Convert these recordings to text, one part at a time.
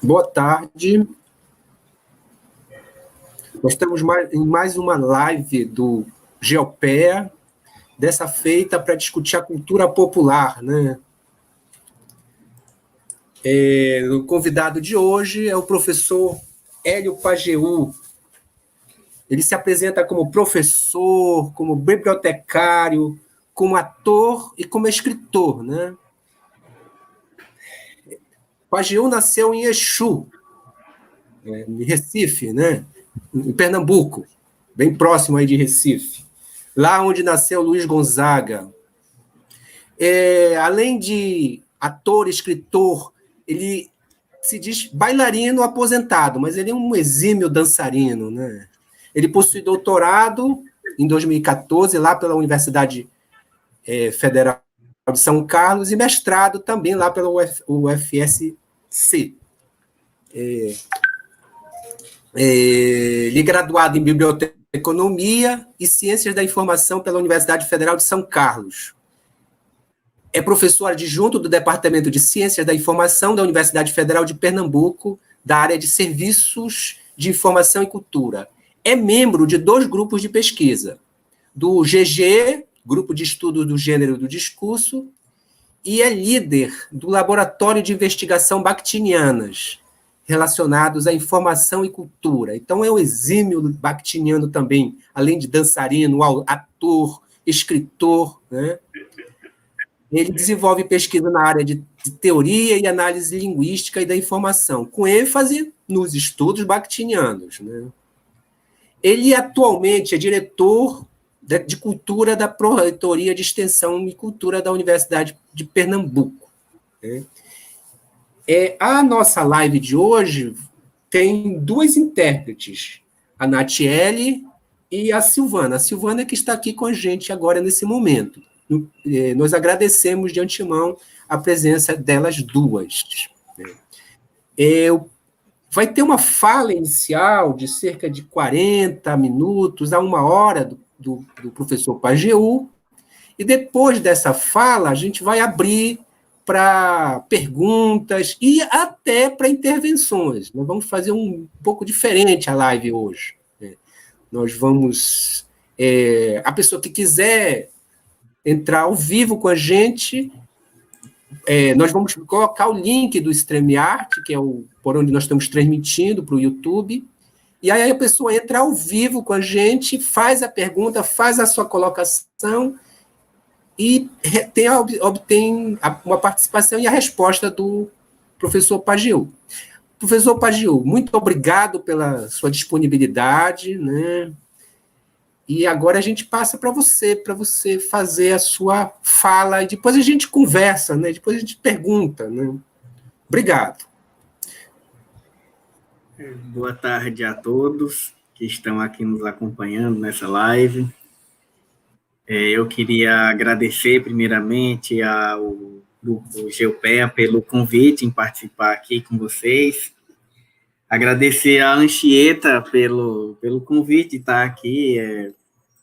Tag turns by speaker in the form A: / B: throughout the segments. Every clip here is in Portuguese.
A: Boa tarde. Nós estamos em mais uma live do Geopea, dessa feita para discutir a cultura popular, né? O convidado de hoje é o professor Hélio Pajeú. Ele se apresenta como professor, como bibliotecário, como ator e como escritor, né? Pajeú nasceu em Exu, em Recife, né? Em Pernambuco, bem próximo aí de Recife. Lá onde nasceu Luiz Gonzaga. Além de ator, escritor, ele se diz bailarino aposentado, mas ele é um exímio dançarino, né? Ele possui doutorado em 2014, lá pela Universidade Federal de São Carlos, e mestrado também lá pela UFSC. Ele é graduado em Biblioteconomia e Ciências da Informação pela Universidade Federal de São Carlos. É professor adjunto do Departamento de Ciências da Informação da Universidade Federal de Pernambuco, da área de Serviços de Informação e Cultura. É membro de 2 grupos de pesquisa, do GG, Grupo de Estudo do Gênero e do Discurso, e é líder do Laboratório de Investigação Bakhtinianas, relacionados à informação e cultura. Então, é um exímio bakhtiniano também, além de dançarino, ator, escritor, né? Ele desenvolve pesquisa na área de teoria e análise linguística e da informação, com ênfase nos estudos bakhtinianos, né? Ele atualmente é diretor de cultura da Pró-Reitoria de Extensão e Cultura da Universidade de Pernambuco, né? A nossa live de hoje tem 2 intérpretes, a Natiele e a Silvana. A Silvana que está aqui com a gente agora nesse momento. Nós agradecemos de antemão a presença delas 2. Vai ter uma fala inicial de cerca de 40 minutos a 1 hora do professor Pajeú, e depois dessa fala a gente vai abrir para perguntas e até para intervenções. Nós vamos fazer um pouco diferente a live hoje. Nós vamos... a pessoa que quiser entrar ao vivo com a gente, nós vamos colocar o link do StreamYard, que é por onde nós estamos transmitindo para o YouTube, e aí a pessoa entra ao vivo com a gente, faz a pergunta, faz a sua colocação e obtém uma participação e a resposta do professor Pajeú. Professor Pajeú, muito obrigado pela sua disponibilidade, né? E agora a gente passa para você fazer a sua fala, e depois a gente conversa, né? Depois a gente pergunta, né? Obrigado.
B: Boa tarde a todos que estão aqui nos acompanhando nessa live. Eu queria agradecer primeiramente ao Grupo Geopea pelo convite em participar aqui com vocês. Agradecer a Anchieta pelo convite de estar aqui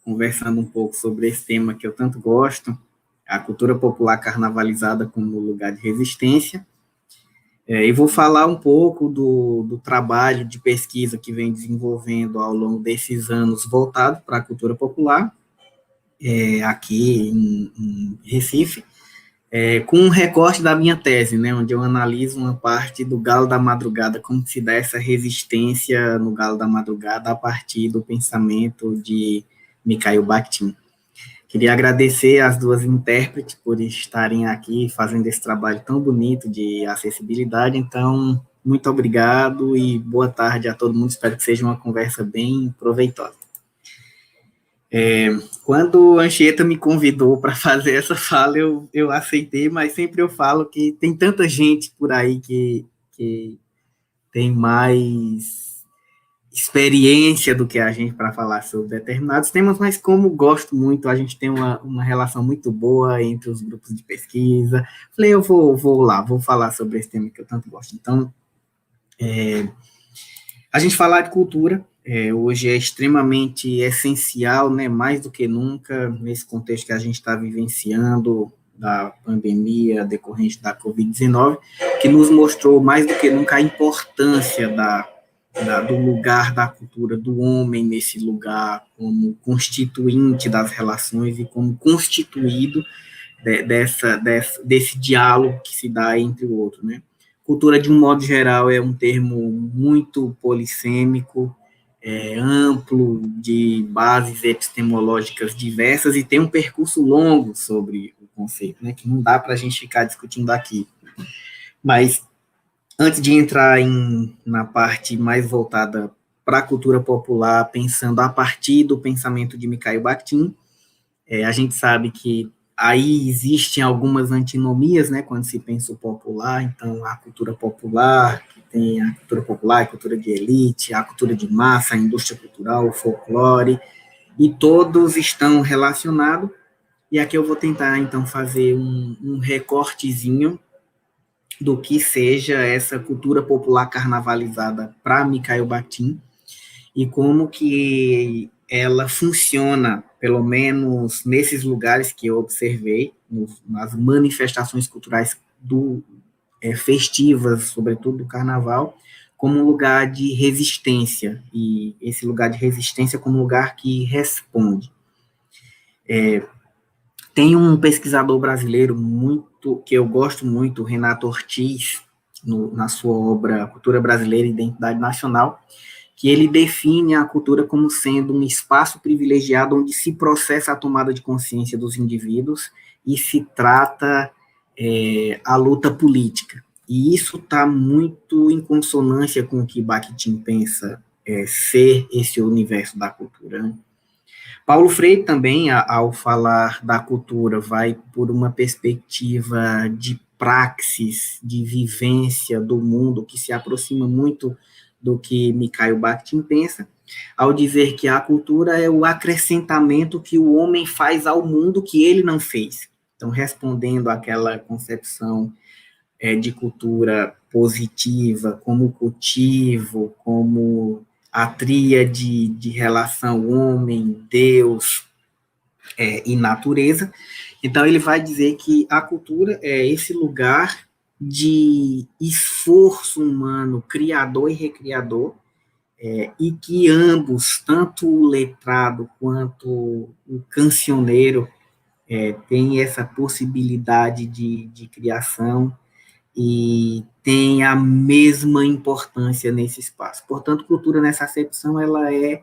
B: conversando um pouco sobre esse tema que eu tanto gosto, a cultura popular carnavalizada como lugar de resistência. E vou falar um pouco do trabalho de pesquisa que vem desenvolvendo ao longo desses anos voltado para a cultura popular, aqui em Recife, com um recorte da minha tese, né, onde eu analiso uma parte do Galo da Madrugada, como se dá essa resistência no Galo da Madrugada a partir do pensamento de Mikhail Bakhtin. Queria agradecer às 2 intérpretes por estarem aqui fazendo esse trabalho tão bonito de acessibilidade. Então, muito obrigado e boa tarde a todo mundo. Espero que seja uma conversa bem proveitosa. Quando a Anchieta me convidou para fazer essa fala, eu aceitei, mas sempre eu falo que tem tanta gente por aí que tem mais experiência do que a gente para falar sobre determinados temas, mas como gosto muito, a gente tem uma relação muito boa entre os grupos de pesquisa. Falei, eu vou lá, vou falar sobre esse tema que eu tanto gosto. Então, a gente falar de cultura, hoje é extremamente essencial, né, mais do que nunca, nesse contexto que a gente está vivenciando, da pandemia decorrente da Covid-19, que nos mostrou mais do que nunca a importância do lugar da cultura, do homem nesse lugar, como constituinte das relações e como constituído desse diálogo que se dá entre o outro, né? Cultura, de um modo geral, é um termo muito polissêmico, amplo, de bases epistemológicas diversas, e tem um percurso longo sobre o conceito, né, que não dá para a gente ficar discutindo aqui. Mas, antes de entrar na parte mais voltada para a cultura popular, pensando a partir do pensamento de Mikhail Bakhtin, a gente sabe que aí existem algumas antinomias, né, quando se pensa o popular. Então, a cultura popular, que tem a cultura popular, a cultura de elite, a cultura de massa, a indústria cultural, o folclore, e todos estão relacionados. E aqui eu vou tentar, então, fazer um recortezinho do que seja essa cultura popular carnavalizada para Mikhail Bakhtin, e como que ela funciona, pelo menos nesses lugares que eu observei, nas manifestações culturais festivas, sobretudo do carnaval, como um lugar de resistência, e esse lugar de resistência como um lugar que responde. Tem um pesquisador brasileiro que eu gosto muito, Renato Ortiz, na sua obra Cultura Brasileira e Identidade Nacional, que ele define a cultura como sendo um espaço privilegiado onde se processa a tomada de consciência dos indivíduos e se trata a luta política. E isso está muito em consonância com o que Bakhtin pensa ser esse universo da cultura, né? Paulo Freire também, ao falar da cultura, vai por uma perspectiva de praxis, de vivência do mundo, que se aproxima muito do que Mikhail Bakhtin pensa, ao dizer que a cultura é o acrescentamento que o homem faz ao mundo que ele não fez. Então, respondendo àquela concepção de cultura positiva, como cultivo, como a tríade de relação homem, Deus e natureza. Então, ele vai dizer que a cultura é esse lugar de esforço humano, criador e recriador, e que ambos, tanto o letrado quanto o cancioneiro, têm essa possibilidade de criação e tem a mesma importância nesse espaço. Portanto, cultura, nessa acepção, ela é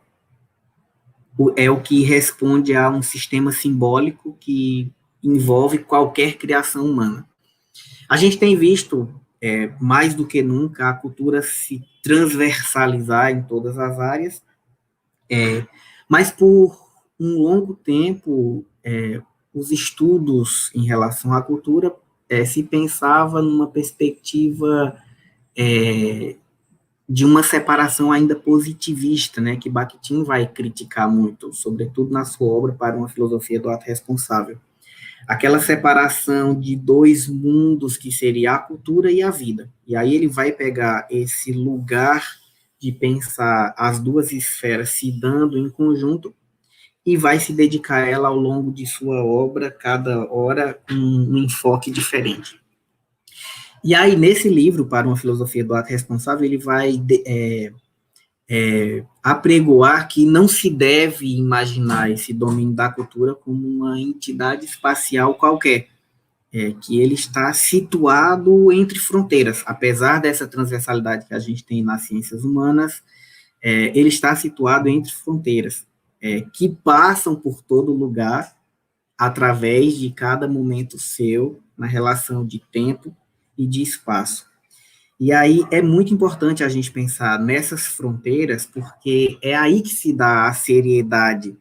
B: o que responde a um sistema simbólico que envolve qualquer criação humana. A gente tem visto, mais do que nunca, a cultura se transversalizar em todas as áreas, mas por um longo tempo, os estudos em relação à cultura se pensava numa perspectiva de uma separação ainda positivista, né, que Bakhtin vai criticar muito, sobretudo na sua obra Para uma Filosofia do Ato Responsável. Aquela separação de dois mundos que seria a cultura e a vida. E aí ele vai pegar esse lugar de pensar as duas esferas se dando em conjunto e vai se dedicar a ela ao longo de sua obra, cada hora um enfoque diferente. E aí, nesse livro, Para uma Filosofia do Ato Responsável, ele vai apregoar que não se deve imaginar esse domínio da cultura como uma entidade espacial qualquer, que ele está situado entre fronteiras. Apesar dessa transversalidade que a gente tem nas ciências humanas, ele está situado entre fronteiras, que passam por todo lugar, através de cada momento seu, na relação de tempo e de espaço. E aí é muito importante a gente pensar nessas fronteiras, porque é aí que se dá a seriedade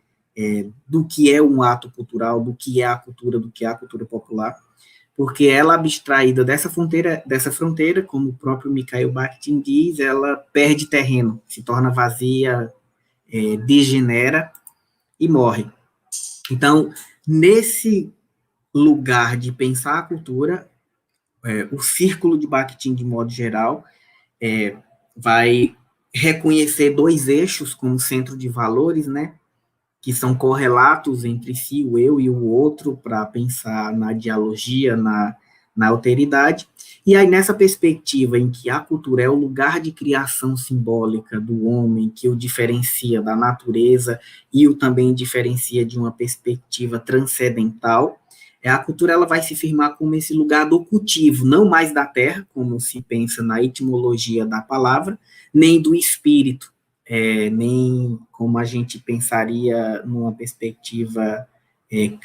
B: do que é um ato cultural, do que é a cultura popular, porque ela, abstraída dessa fronteira, como o próprio Mikhail Bakhtin diz, ela perde terreno, se torna vazia, degenera e morre. Então, nesse lugar de pensar a cultura, o círculo de Bakhtin, de modo geral, vai reconhecer dois eixos como centro de valores, né? que são correlatos entre si, o eu e o outro, para pensar na dialogia, na alteridade. E aí, nessa perspectiva em que a cultura é o lugar de criação simbólica do homem, que o diferencia da natureza e o também diferencia de uma perspectiva transcendental, a cultura ela vai se firmar como esse lugar do cultivo, não mais da terra, como se pensa na etimologia da palavra, nem do espírito, nem como a gente pensaria numa perspectiva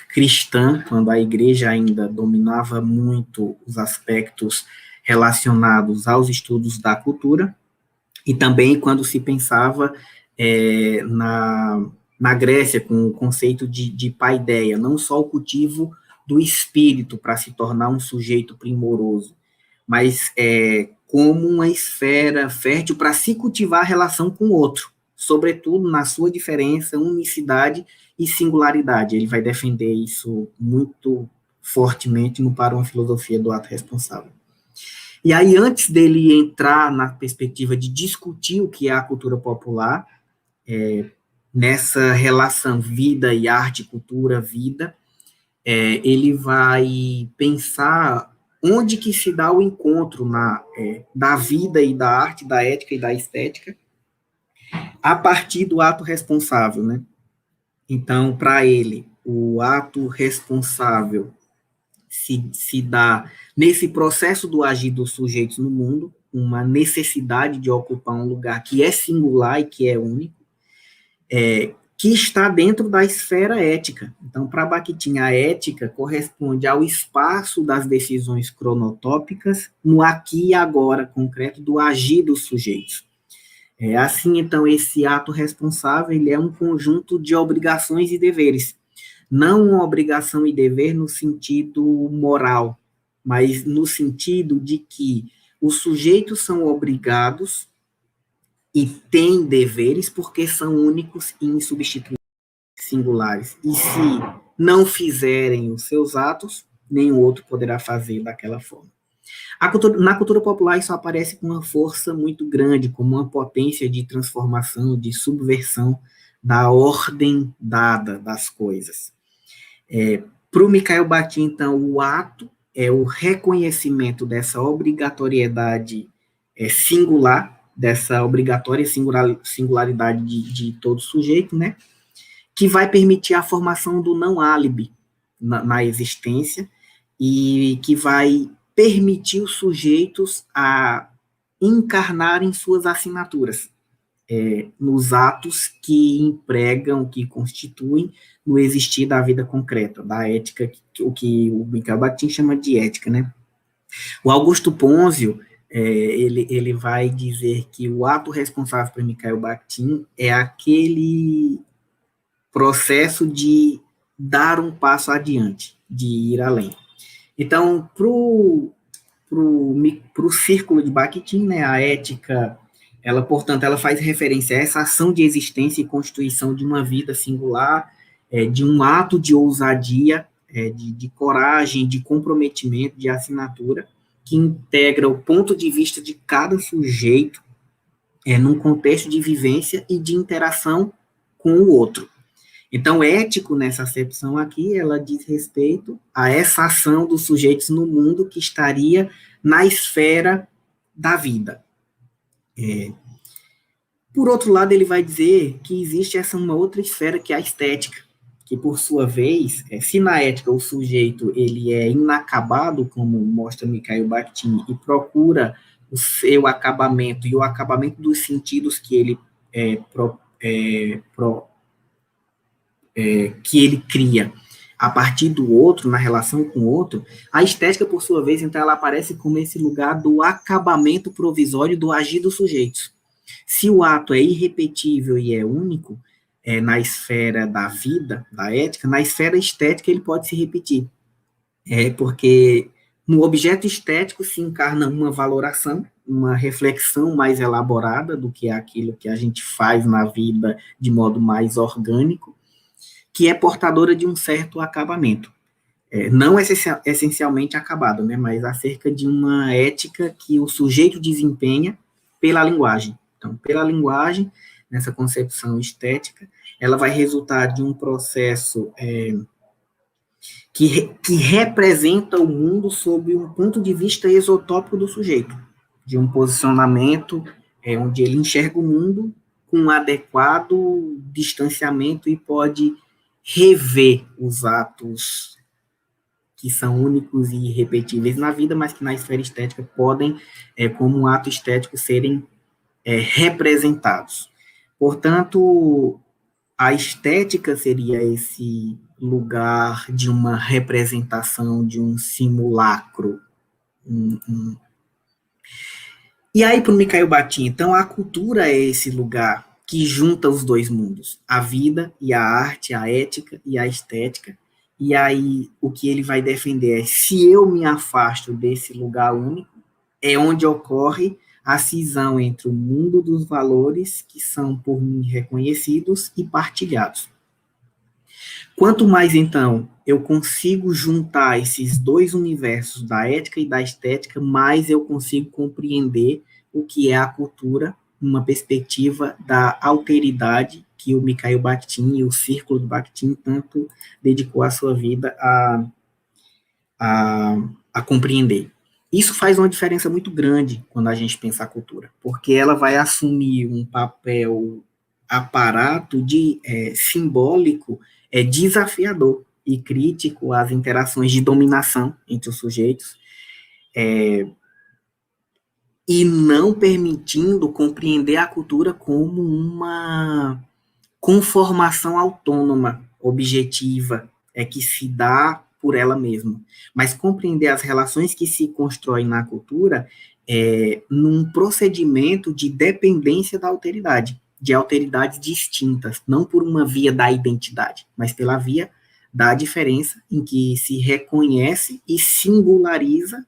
B: cristã, quando a igreja ainda dominava muito os aspectos relacionados aos estudos da cultura, e também quando se pensava na Grécia, com o conceito de paideia, não só o cultivo do espírito para se tornar um sujeito primoroso, mas como uma esfera fértil para se cultivar a relação com o outro, sobretudo na sua diferença, unicidade e singularidade. Ele vai defender isso muito fortemente no Para uma Filosofia do Ato Responsável. E aí, antes dele entrar na perspectiva de discutir o que é a cultura popular, nessa relação vida e arte, cultura, vida, ele vai pensar onde que se dá o encontro da vida e da arte, da ética e da estética, a partir do ato responsável, né? Então, para ele, o ato responsável se dá nesse processo do agir dos sujeitos no mundo, uma necessidade de ocupar um lugar que é singular e que é único, que está dentro da esfera ética. Então, para Bakhtin, a ética corresponde ao espaço das decisões cronotópicas no aqui e agora concreto do agir dos sujeitos. Assim, então, esse ato responsável ele é um conjunto de obrigações e deveres, não uma obrigação e dever no sentido moral, mas no sentido de que os sujeitos são obrigados e têm deveres porque são únicos e insubstituíveis, singulares. E se não fizerem os seus atos, nenhum outro poderá fazer daquela forma. Na cultura popular, isso aparece com uma força muito grande, como uma potência de transformação, de subversão da ordem dada das coisas. Para o Mikhail Bakhtin, então, o ato é o reconhecimento dessa obrigatoriedade singular, dessa obrigatória singularidade de todo sujeito, né, que vai permitir a formação do não-álibi na existência e que vai permitir os sujeitos a encarnarem suas assinaturas nos atos que empregam, que constituem no existir da vida concreta, da ética, o que o Mikhail Bakhtin chama de ética, né? O Augusto Pônzio, ele vai dizer que o ato responsável para Mikhail Bakhtin é aquele processo de dar um passo adiante, de ir além. Então, para o círculo de Bakhtin, né, a ética, portanto, ela faz referência a essa ação de existência e constituição de uma vida singular, de um ato de ousadia, de coragem, de comprometimento, de assinatura, que integra o ponto de vista de cada sujeito num contexto de vivência e de interação com o outro. Então, ético, nessa acepção aqui, ela diz respeito a essa ação dos sujeitos no mundo que estaria na esfera da vida. Por outro lado, ele vai dizer que existe uma outra esfera que é a estética, que, por sua vez, se na ética o sujeito ele é inacabado, como mostra Mikhail Bakhtin, e procura o seu acabamento e o acabamento dos sentidos que ele que ele cria a partir do outro, na relação com o outro, a estética, por sua vez, então, ela aparece como esse lugar do acabamento provisório do agir dos sujeitos. Se o ato é irrepetível e é único, na esfera da vida, da ética, na esfera estética ele pode se repetir. Porque no objeto estético se encarna uma valoração, uma reflexão mais elaborada do que é aquilo que a gente faz na vida de modo mais orgânico, que é portadora de um certo acabamento. Não essencialmente acabado, né, mas acerca de uma ética que o sujeito desempenha pela linguagem. Então, pela linguagem, nessa concepção estética, ela vai resultar de um processo que representa o mundo sob um ponto de vista exotópico do sujeito, de um posicionamento onde ele enxerga o mundo com um adequado distanciamento e pode rever os atos que são únicos e irrepetíveis na vida, mas que na esfera estética podem, como um ato estético, serem representados. Portanto, a estética seria esse lugar de uma representação, de um simulacro. E aí, para o Mikhail Bakhtin, então, a cultura é esse lugar que junta os dois mundos, a vida e a arte, a ética e a estética. E aí, o que ele vai defender é, se eu me afasto desse lugar único, é onde ocorre a cisão entre o mundo dos valores, que são por mim reconhecidos e partilhados. Quanto mais, então, eu consigo juntar esses dois universos, da ética e da estética, mais eu consigo compreender o que é a cultura, numa perspectiva da alteridade que o Mikhail Bakhtin e o Círculo do Bakhtin tanto dedicou a sua vida a compreender. Isso faz uma diferença muito grande quando a gente pensa a cultura, porque ela vai assumir um papel aparato simbólico desafiador e crítico às interações de dominação entre os sujeitos, e não permitindo compreender a cultura como uma conformação autônoma, objetiva, que se dá por ela mesma, mas compreender as relações que se constroem na cultura num procedimento de dependência da alteridade, de alteridades distintas, não por uma via da identidade, mas pela via da diferença em que se reconhece e singulariza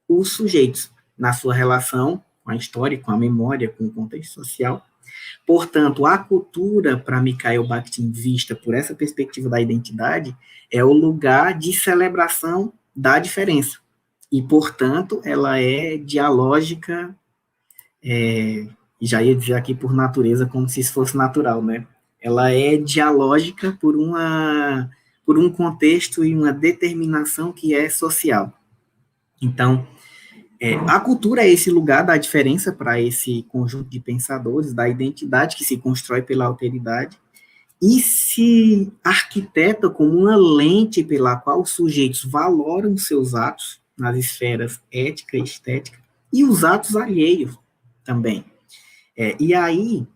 B: os sujeitos na sua relação com a história, com a memória, com o contexto social. Portanto, a cultura, para Mikhail Bakhtin, vista por essa perspectiva da identidade, é o lugar de celebração da diferença. E, portanto, ela é dialógica, já ia dizer aqui por natureza, como se isso fosse natural, né? Ela é dialógica por um contexto e uma determinação que é social. Então, a cultura é esse lugar da diferença para esse conjunto de pensadores, da identidade que se constrói pela alteridade, e se arquiteta como uma lente pela qual os sujeitos valoram seus atos nas esferas ética e estética, e os atos alheios também. E aí,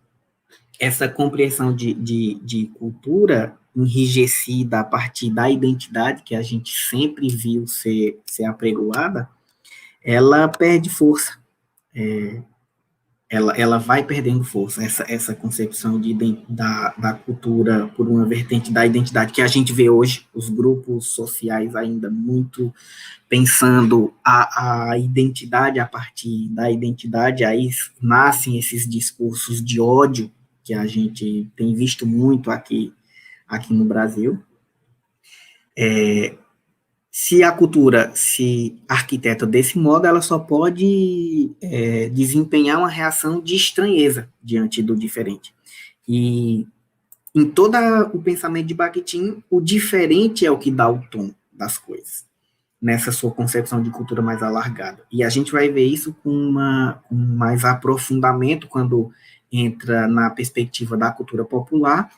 B: essa compreensão de cultura enrijecida a partir da identidade, que a gente sempre viu ser apregoada, ela perde força, ela vai perdendo força, essa concepção da cultura por uma vertente da identidade, que a gente vê hoje, os grupos sociais ainda muito pensando a identidade a partir da identidade, aí nascem esses discursos de ódio, que a gente tem visto muito aqui no Brasil. Se a cultura se arquiteta desse modo, ela só pode desempenhar uma reação de estranheza diante do diferente. E em todo o pensamento de Bakhtin, o diferente é o que dá o tom das coisas, nessa sua concepção de cultura mais alargada. E a gente vai ver isso com mais aprofundamento quando entra na perspectiva da cultura popular,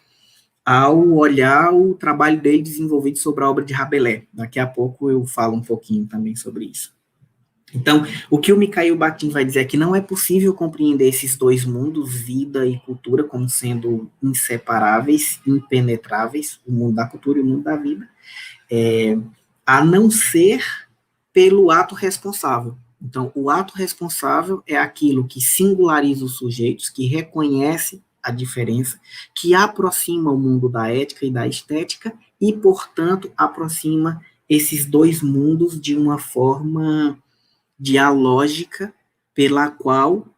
B: ao olhar o trabalho dele desenvolvido sobre a obra de Rabelais. Daqui a pouco eu falo um pouquinho também sobre isso. Então, o que o Mikhail Bakhtin vai dizer é que não é possível compreender esses dois mundos, vida e cultura, como sendo inseparáveis, impenetráveis, o mundo da cultura e o mundo da vida, a não ser pelo ato responsável. Então, o ato responsável é aquilo que singulariza os sujeitos, que reconhece a diferença, que aproxima o mundo da ética e da estética e, portanto, aproxima esses dois mundos de uma forma dialógica pela qual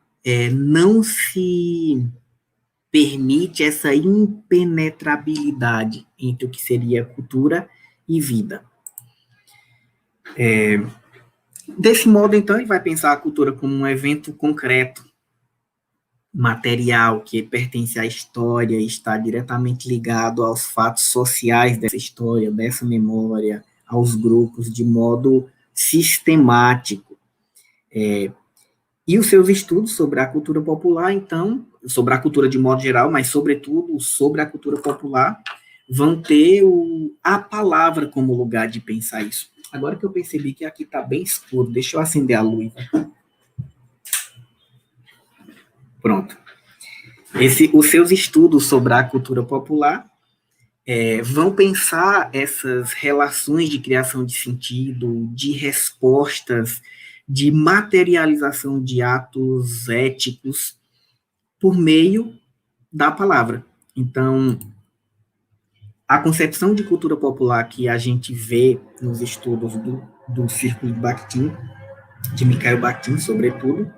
B: não se permite essa impenetrabilidade entre o que seria cultura e vida. Desse modo, então, ele vai pensar a cultura como um evento concreto, material que pertence à história, está diretamente ligado aos fatos sociais dessa história, dessa memória, aos grupos, de modo sistemático. E os seus estudos sobre a cultura popular, então, sobre a cultura de modo geral, mas, sobretudo, sobre a cultura popular, vão ter a palavra como lugar de pensar isso. Agora que eu percebi que aqui está bem escuro, deixa eu acender a luz. Pronto. Os seus estudos sobre a cultura popular vão pensar essas relações de criação de sentido, de respostas, de materialização de atos éticos por meio da palavra. Então, a concepção de cultura popular que a gente vê nos estudos do Círculo de Bakhtin, de Mikhail Bakhtin, sobretudo,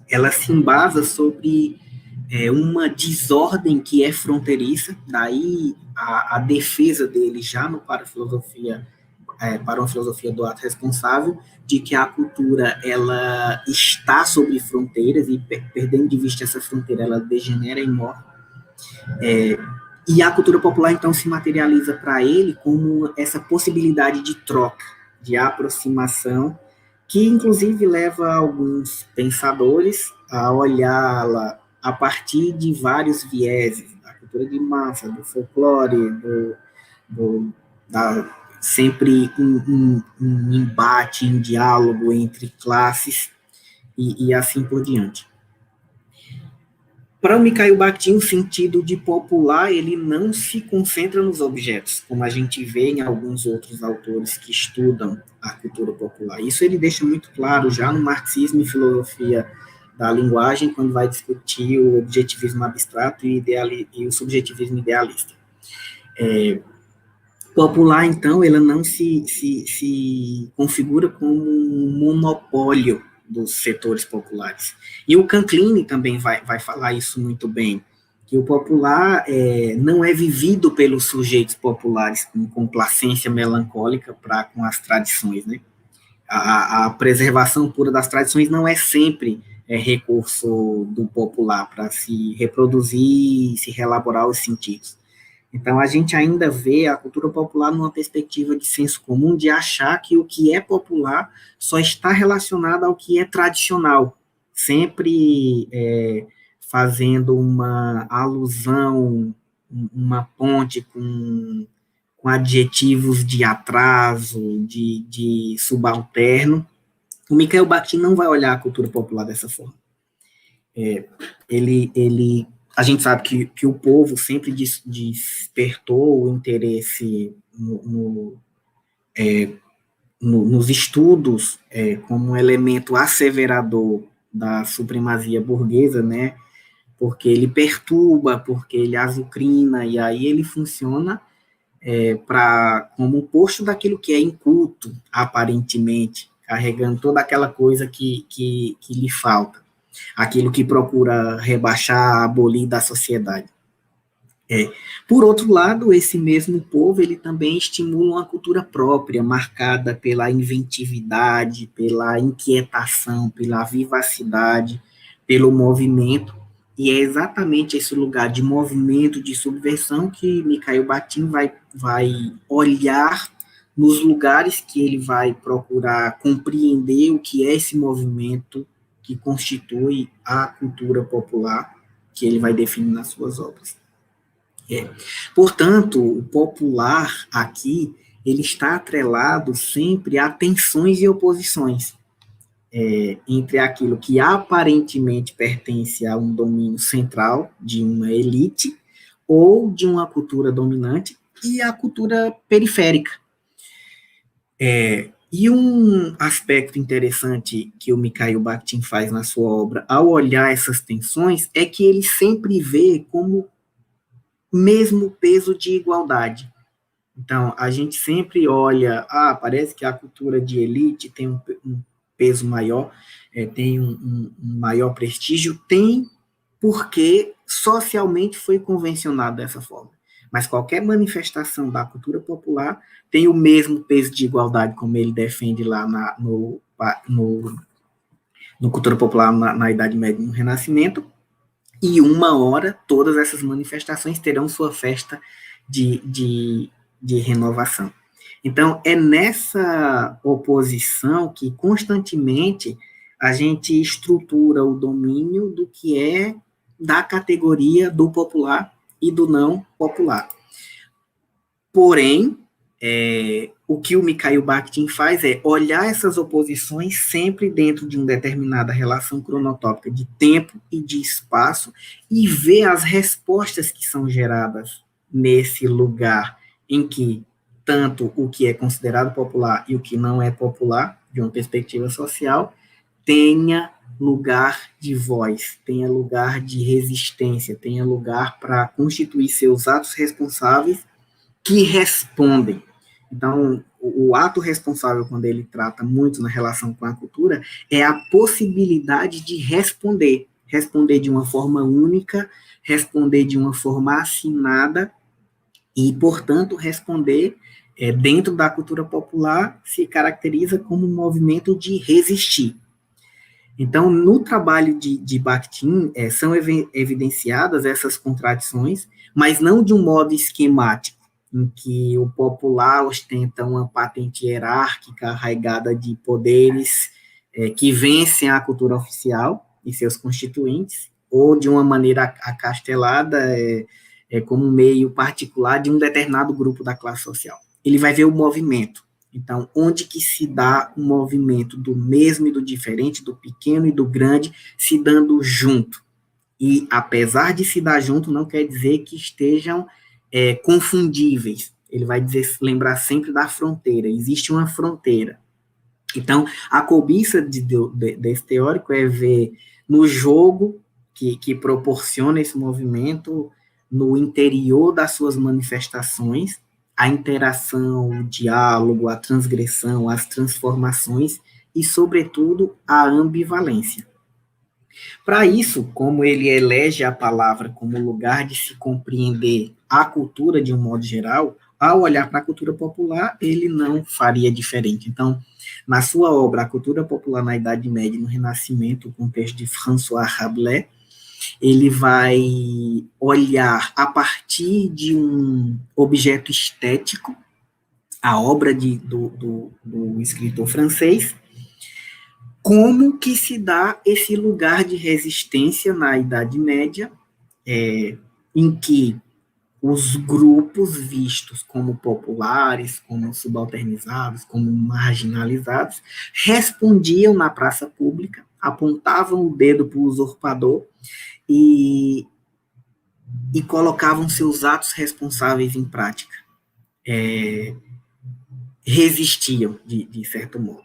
B: ela se embasa sobre uma desordem que é fronteiriça, daí a defesa dele já no para uma filosofia do ato responsável, de que a cultura ela está sobre fronteiras e perdendo de vista essa fronteira, ela degenera em morte. E a cultura popular, então, se materializa para ele como essa possibilidade de troca, de aproximação, que, inclusive, leva alguns pensadores a olhá-la a partir de vários vieses, da cultura de massa, do folclore, sempre um embate, um diálogo entre classes e assim por diante. Para o Mikhail Bakhtin, o sentido de popular, ele não se concentra nos objetos, como a gente vê em alguns outros autores que estudam a cultura popular. Isso ele deixa muito claro já no Marxismo e Filosofia da Linguagem, quando vai discutir o objetivismo abstrato e o subjetivismo idealista. Popular, então, ela não se configura como um monopólio dos setores populares. E o Canclini também vai falar isso muito bem, que o popular não é vivido pelos sujeitos populares com complacência melancólica com as tradições, né? A preservação pura das tradições não é sempre recurso do popular para se reproduzir, se reelaborar os sentidos. Então, a gente ainda vê a cultura popular numa perspectiva de senso comum, de achar que o que é popular só está relacionado ao que é tradicional, sempre fazendo uma alusão, uma ponte com adjetivos de atraso, de subalterno. O Mikhail Bakhtin não vai olhar a cultura popular dessa forma. A gente sabe que o povo sempre despertou o interesse nos estudos como um elemento asseverador da supremacia burguesa, né? Porque ele perturba, porque ele azucrina, e aí ele funciona como um posto daquilo que é inculto, aparentemente, carregando toda aquela coisa que lhe falta, aquilo que procura rebaixar, abolir da sociedade. Por outro lado, esse mesmo povo, ele também estimula uma cultura própria, marcada pela inventividade, pela inquietação, pela vivacidade, pelo movimento, e é exatamente esse lugar de movimento, de subversão, que Mikhail Bakhtin vai olhar nos lugares que ele vai procurar compreender o que é esse movimento que constitui a cultura popular, que ele vai definir nas suas obras. Portanto, o popular aqui, ele está atrelado sempre a tensões e oposições entre aquilo que aparentemente pertence a um domínio central de uma elite ou de uma cultura dominante e a cultura periférica. E um aspecto interessante que o Mikhail Bakhtin faz na sua obra, ao olhar essas tensões, é que ele sempre vê como mesmo peso de igualdade. Então, a gente sempre olha, parece que a cultura de elite tem um peso maior, tem um maior prestígio, tem porque socialmente foi convencionado dessa forma. Mas qualquer manifestação da cultura popular tem o mesmo peso de igualdade, como ele defende lá no Cultura Popular na Idade Média e no Renascimento, e 1 hora, todas essas manifestações terão sua festa de renovação. Então, é nessa oposição que constantemente a gente estrutura o domínio do que é da categoria do popular e do não popular. Porém, o que o Mikhail Bakhtin faz é olhar essas oposições sempre dentro de uma determinada relação cronotópica de tempo e de espaço e ver as respostas que são geradas nesse lugar em que tanto o que é considerado popular e o que não é popular, de uma perspectiva social, tenha lugar de voz, tenha lugar de resistência, tenha lugar para constituir seus atos responsáveis que respondem. Então, o ato responsável, quando ele trata muito na relação com a cultura, é a possibilidade de responder de uma forma única, responder de uma forma assinada e, portanto, responder dentro da cultura popular se caracteriza como um movimento de resistir. Então, no trabalho de Bakhtin, são evidenciadas essas contradições, mas não de um modo esquemático, em que o popular ostenta uma patente hierárquica arraigada de poderes que vencem a cultura oficial e seus constituintes, ou de uma maneira acastelada, como um meio particular de um determinado grupo da classe social. Ele vai ver o movimento. Então, onde que se dá o movimento do mesmo e do diferente, do pequeno e do grande, se dando junto. E, apesar de se dar junto, não quer dizer que estejam confundíveis. Ele vai lembrar sempre da fronteira. Existe uma fronteira. Então, a cobiça desse teórico é ver no jogo que proporciona esse movimento, no interior das suas manifestações, a interação, o diálogo, a transgressão, as transformações e, sobretudo, a ambivalência. Para isso, como ele elege a palavra como lugar de se compreender a cultura de um modo geral, ao olhar para a cultura popular, ele não faria diferente. Então, na sua obra A Cultura Popular na Idade Média e no Renascimento, com o texto de François Rabelais, ele vai olhar a partir de um objeto estético, a obra do escritor francês, como que se dá esse lugar de resistência na Idade Média, em que os grupos vistos como populares, como subalternizados, como marginalizados, respondiam na praça pública, apontavam o dedo para o usurpador e colocavam seus atos responsáveis em prática. Resistiam, de certo modo.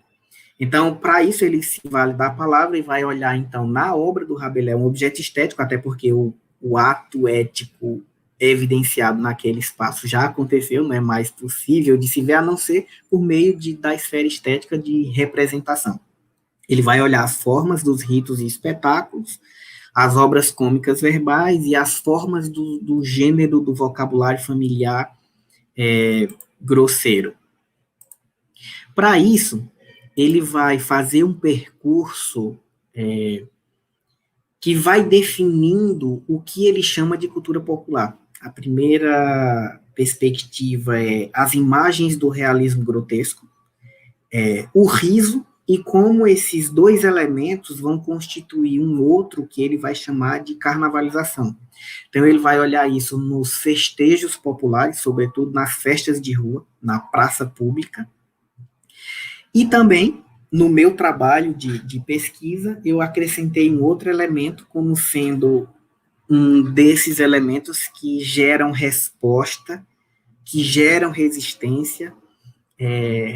B: Então, para isso, ele se vale da palavra e vai olhar, então, na obra do Rabelais, um objeto estético, até porque o ato ético evidenciado naquele espaço já aconteceu, não é mais possível de se ver, a não ser por meio da esfera estética de representação. Ele vai olhar as formas dos ritos e espetáculos, as obras cômicas verbais e as formas do gênero do vocabulário familiar grosseiro. Para isso, ele vai fazer um percurso que vai definindo o que ele chama de cultura popular. A primeira perspectiva é as imagens do realismo grotesco, o riso, e como esses dois elementos vão constituir um outro que ele vai chamar de carnavalização. Então, ele vai olhar isso nos festejos populares, sobretudo nas festas de rua, na praça pública. E também, no meu trabalho de pesquisa, eu acrescentei um outro elemento como sendo um desses elementos que geram resposta, que geram resistência,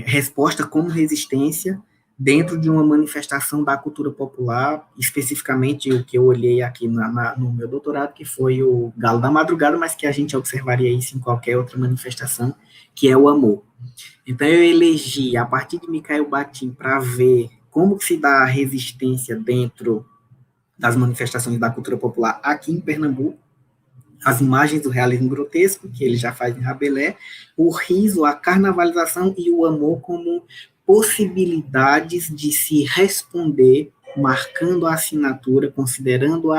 B: resposta como resistência, dentro de uma manifestação da cultura popular, especificamente o que eu olhei aqui no meu doutorado, que foi o Galo da Madrugada, mas que a gente observaria isso em qualquer outra manifestação, que é o amor. Então, eu elegi, a partir de Mikhail Bakhtin, para ver como que se dá a resistência dentro das manifestações da cultura popular aqui em Pernambuco, as imagens do realismo grotesco, que ele já faz em Rabelais, o riso, a carnavalização e o amor como possibilidades de se responder, marcando a assinatura, considerando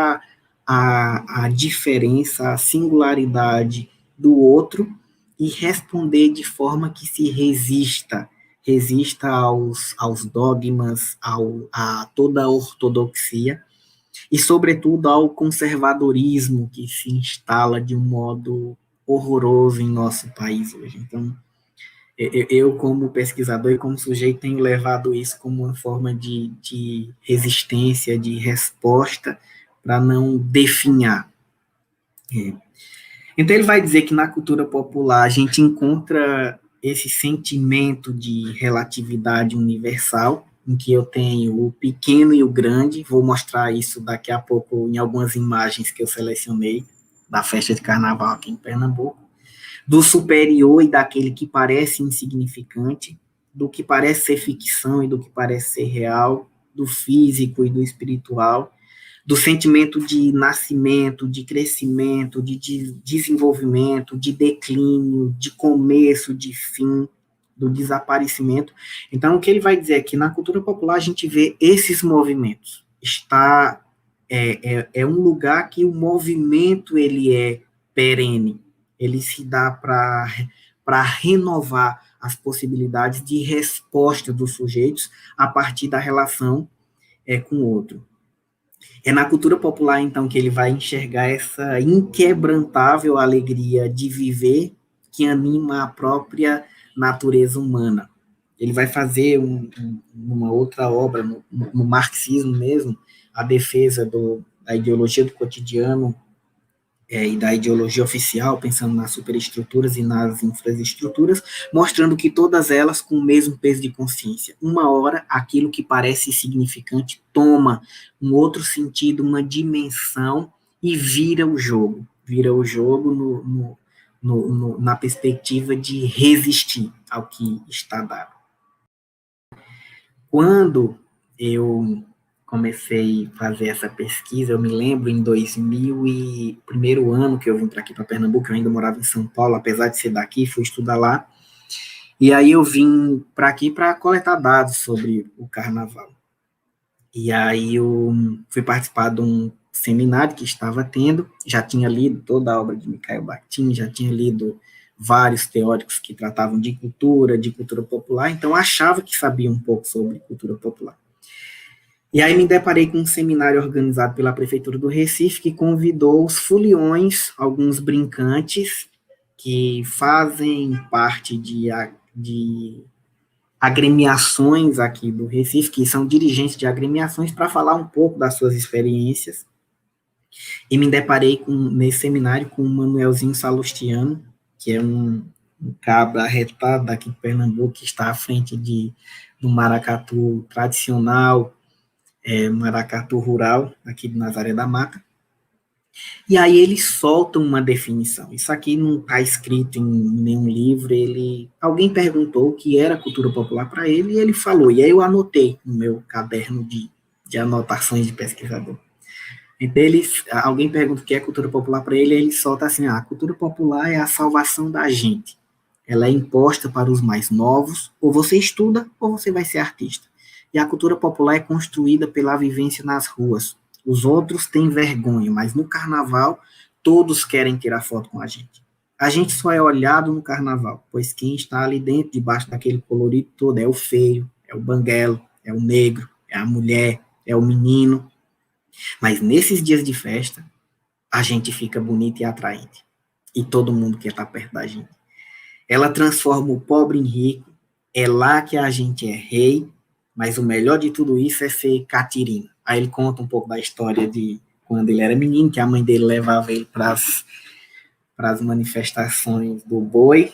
B: a diferença, a singularidade do outro e responder de forma que se resista aos dogmas, a toda a ortodoxia, e, sobretudo, ao conservadorismo que se instala de um modo horroroso em nosso país hoje. Então, eu como pesquisador e como sujeito, tenho levado isso como uma forma de resistência, de resposta, para não definhar. Então, ele vai dizer que na cultura popular a gente encontra esse sentimento de relatividade universal, em que eu tenho o pequeno e o grande. Vou mostrar isso daqui a pouco em algumas imagens que eu selecionei da festa de carnaval aqui em Pernambuco. Do superior e daquele que parece insignificante, do que parece ser ficção e do que parece ser real, do físico e do espiritual, do sentimento de nascimento, de crescimento, de desenvolvimento, de declínio, de começo, de fim, do desaparecimento. Então, o que ele vai dizer é que na cultura popular a gente vê esses movimentos. É um lugar que o movimento ele é perene, ele se dá para renovar as possibilidades de resposta dos sujeitos a partir da relação com o outro. É na cultura popular, então, que ele vai enxergar essa inquebrantável alegria de viver que anima a própria natureza humana. Ele vai fazer uma outra obra, no marxismo mesmo, a defesa da ideologia do cotidiano e da ideologia oficial, pensando nas superestruturas e nas infraestruturas, mostrando que todas elas com o mesmo peso de consciência. Uma hora, aquilo que parece insignificante toma um outro sentido, uma dimensão, e vira o jogo na perspectiva de resistir ao que está dado. Quando eu comecei a fazer essa pesquisa, eu me lembro em 2000 e primeiro ano que eu vim para aqui, para Pernambuco, eu ainda morava em São Paulo, apesar de ser daqui, fui estudar lá, e aí eu vim para aqui para coletar dados sobre o carnaval. E aí eu fui participar de um seminário que estava tendo, já tinha lido toda a obra de Mikhail Bakhtin, já tinha lido vários teóricos que tratavam de cultura popular, então achava que sabia um pouco sobre cultura popular. E aí me deparei com um seminário organizado pela Prefeitura do Recife, que convidou os foliões, alguns brincantes, que fazem parte de agremiações aqui do Recife, que são dirigentes de agremiações, para falar um pouco das suas experiências. E me deparei nesse seminário com o Manuelzinho Salustiano, que é um cabra arretado daqui de Pernambuco, que está à frente do maracatu tradicional, maracatu rural, aqui de Nazaré da Mata. E aí eles soltam uma definição. Isso aqui não está escrito em nenhum livro. Alguém perguntou o que era cultura popular para ele e ele falou. E aí eu anotei no meu caderno de anotações de pesquisador. Então alguém pergunta o que é cultura popular para ele e ele solta assim: a cultura popular é a salvação da gente. Ela é imposta para os mais novos, ou você estuda ou você vai ser artista. E a cultura popular é construída pela vivência nas ruas. Os outros têm vergonha, mas no carnaval todos querem tirar foto com a gente. A gente só é olhado no carnaval, pois quem está ali dentro, debaixo daquele colorido todo, é o feio, é o banguelo, é o negro, é a mulher, é o menino. Mas nesses dias de festa, a gente fica bonito e atraente. E todo mundo quer estar perto da gente. Ela transforma o pobre em rico, é lá que a gente é rei, mas o melhor de tudo isso é ser Catirina. Aí ele conta um pouco da história de quando ele era menino, que a mãe dele levava ele para as manifestações do boi,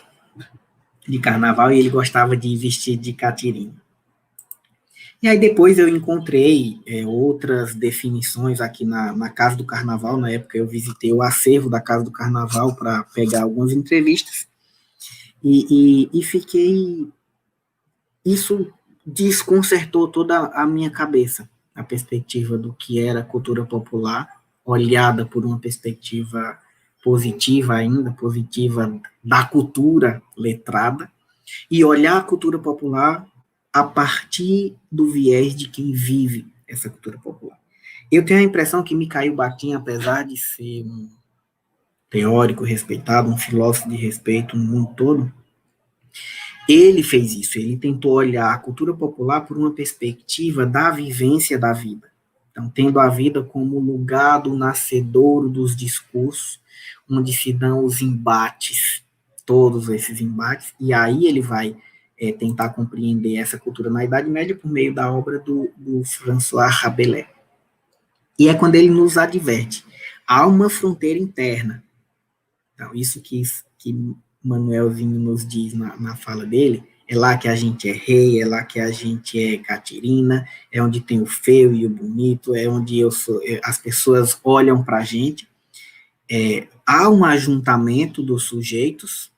B: de carnaval, e ele gostava de vestir de Catirina. E aí depois eu encontrei outras definições aqui na Casa do Carnaval. Na época eu visitei o acervo da Casa do Carnaval para pegar algumas entrevistas, e fiquei... Isso desconcertou toda a minha cabeça, a perspectiva do que era cultura popular, olhada por uma perspectiva positiva ainda, positiva da cultura letrada, e olhar a cultura popular a partir do viés de quem vive essa cultura popular. Eu tenho a impressão que Mikhail Bakhtin, apesar de ser um teórico respeitado, um filósofo de respeito no mundo todo, ele fez isso, ele tentou olhar a cultura popular por uma perspectiva da vivência da vida. Então, tendo a vida como lugar do nascedouro dos discursos, onde se dão os embates, todos esses embates, e aí ele vai tentar compreender essa cultura na Idade Média por meio da obra do François Rabelais. E é quando ele nos adverte, há uma fronteira interna. Então, isso que Manuelzinho nos diz na fala dele, é lá que a gente é rei, é lá que a gente é Catirina, é onde tem o feio e o bonito, é onde as pessoas olham para a gente. Há um ajuntamento dos sujeitos,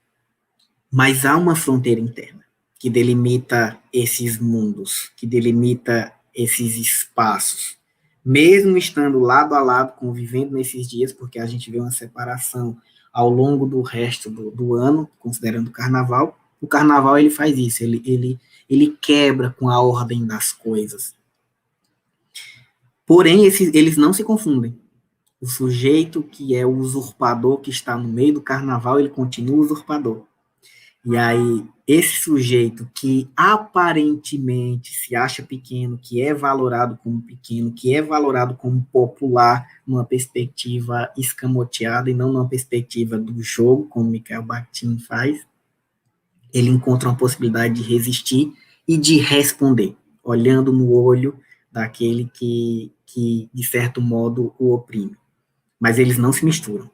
B: mas há uma fronteira interna que delimita esses mundos, que delimita esses espaços. Mesmo estando lado a lado, convivendo nesses dias, porque a gente vê uma separação ao longo do resto do ano, considerando o carnaval ele faz isso, ele quebra com a ordem das coisas. Porém, eles não se confundem. O sujeito que é o usurpador, que está no meio do carnaval, ele continua usurpador. E aí, esse sujeito que aparentemente se acha pequeno, que é valorado como pequeno, que é valorado como popular, numa perspectiva escamoteada e não numa perspectiva do jogo, como Mikhail Bakhtin faz, ele encontra uma possibilidade de resistir e de responder, olhando no olho daquele que de certo modo, o oprime. Mas eles não se misturam.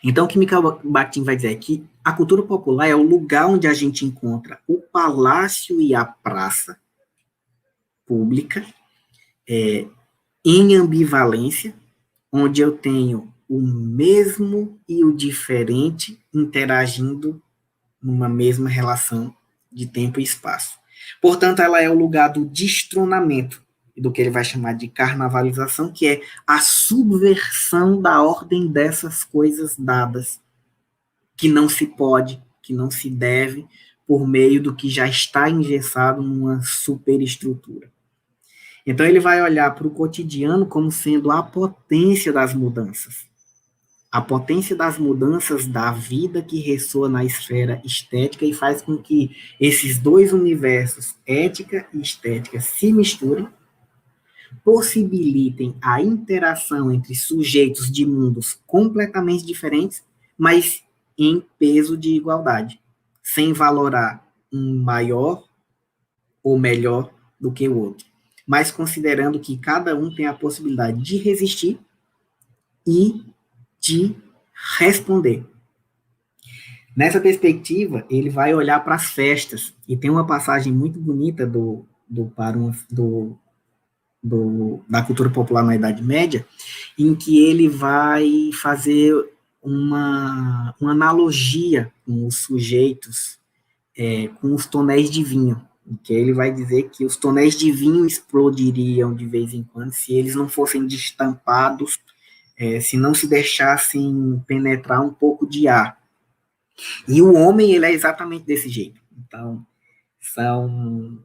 B: Então, o que Mikhail Bakhtin vai dizer é que a cultura popular é o lugar onde a gente encontra o palácio e a praça pública, em ambivalência, onde eu tenho o mesmo e o diferente interagindo numa mesma relação de tempo e espaço. Portanto, ela é o lugar do destronamento, do que ele vai chamar de carnavalização, que é a subversão da ordem dessas coisas dadas, que não se pode, que não se deve, por meio do que já está engessado numa superestrutura. Então ele vai olhar para o cotidiano como sendo a potência das mudanças. A potência das mudanças da vida que ressoa na esfera estética e faz com que esses dois universos, ética e estética, se misturem, possibilitem a interação entre sujeitos de mundos completamente diferentes, mas em peso de igualdade, sem valorar um maior ou melhor do que o outro, mas considerando que cada um tem a possibilidade de resistir e de responder. Nessa perspectiva, ele vai olhar para as festas, e tem uma passagem muito bonita da cultura popular na Idade Média, em que ele vai fazer uma analogia com os sujeitos, com os tonéis de vinho, em que ele vai dizer que os tonéis de vinho explodiriam de vez em quando se eles não fossem destampados, se não se deixassem penetrar um pouco de ar. E o homem, ele é exatamente desse jeito. Então, são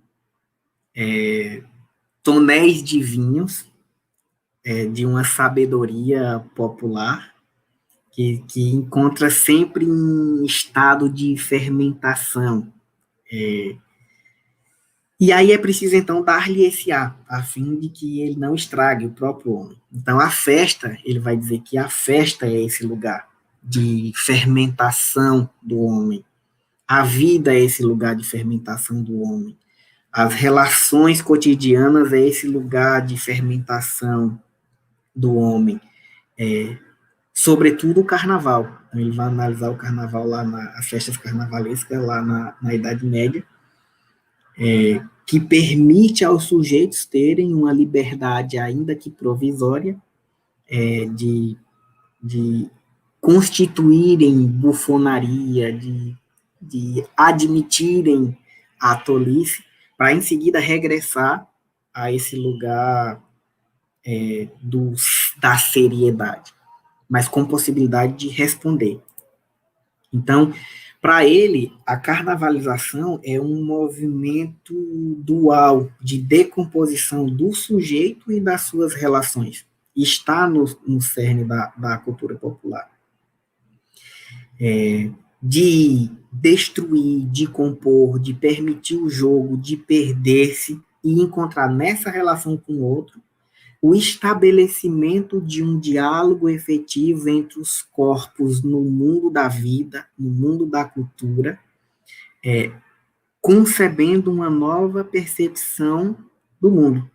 B: tonéis de vinhos, de uma sabedoria popular, que encontra sempre em estado de fermentação. E aí é preciso, então, dar-lhe esse ar, a fim de que ele não estrague o próprio homem. Então, a festa, ele vai dizer que a festa é esse lugar de fermentação do homem. A vida é esse lugar de fermentação do homem. As relações cotidianas é esse lugar de fermentação do homem. Sobretudo o carnaval. Então, ele vai analisar o carnaval lá, as festas carnavalescas lá na Idade Média, que permite aos sujeitos terem uma liberdade, ainda que provisória, de constituírem bufonaria, de admitirem a tolice, para em seguida regressar a esse lugar da seriedade, mas com possibilidade de responder. Então, Para ele, a carnavalização é um movimento dual de decomposição do sujeito e das suas relações. Está no cerne da cultura popular. De destruir, de compor, de permitir o jogo, de perder-se e encontrar nessa relação com o outro o estabelecimento de um diálogo efetivo entre os corpos no mundo da vida, no mundo da cultura, concebendo uma nova percepção do mundo.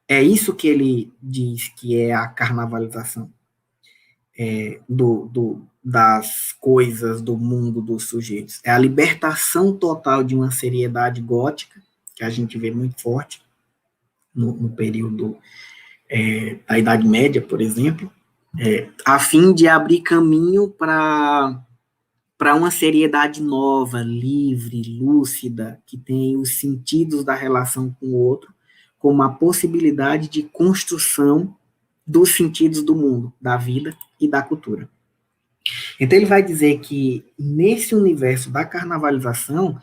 B: É isso que ele diz que é a carnavalização das coisas, do mundo dos sujeitos. É a libertação total de uma seriedade gótica, que a gente vê muito forte no período da Idade Média, por exemplo, a fim de abrir caminho para uma seriedade nova, livre, lúcida, que tem os sentidos da relação com o outro, como a possibilidade de construção dos sentidos do mundo, da vida e da cultura. Então ele vai dizer que nesse universo da carnavalização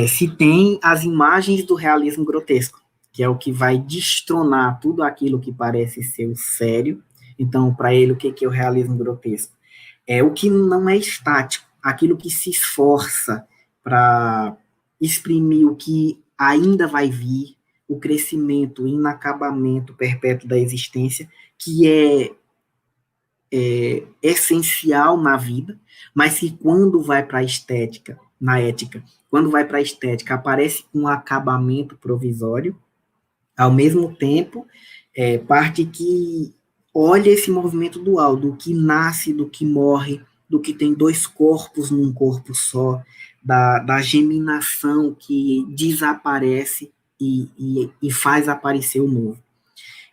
B: se tem as imagens do realismo grotesco, que é o que vai destronar tudo aquilo que parece ser o sério. Então, para ele, o que é o realismo grotesco? É o que não é estático, aquilo que se esforça para exprimir o que ainda vai vir, o crescimento, o inacabamento perpétuo da existência, que é essencial na vida, mas que quando vai para a estética, na ética, quando vai para a estética, aparece um acabamento provisório, ao mesmo tempo, parte que olha esse movimento dual, do que nasce, do que morre, do que tem dois corpos num corpo só, da geminação que desaparece e faz aparecer o novo.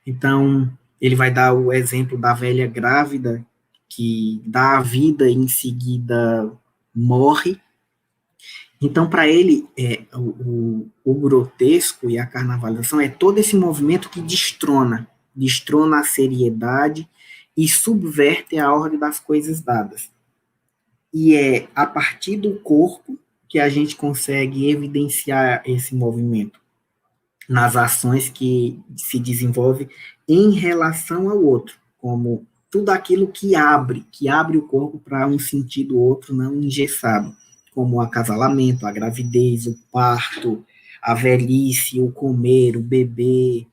B: Então, ele vai dar o exemplo da velha grávida, que dá a vida e em seguida morre. Então, para ele, o grotesco e a carnavalização é todo esse movimento que destrona a seriedade e subverte a ordem das coisas dadas. E é a partir do corpo que a gente consegue evidenciar esse movimento nas ações que se desenvolve em relação ao outro, como tudo aquilo que abre o corpo para um sentido outro não engessado, como o acasalamento, a gravidez, o parto, a velhice, o comer, o beber,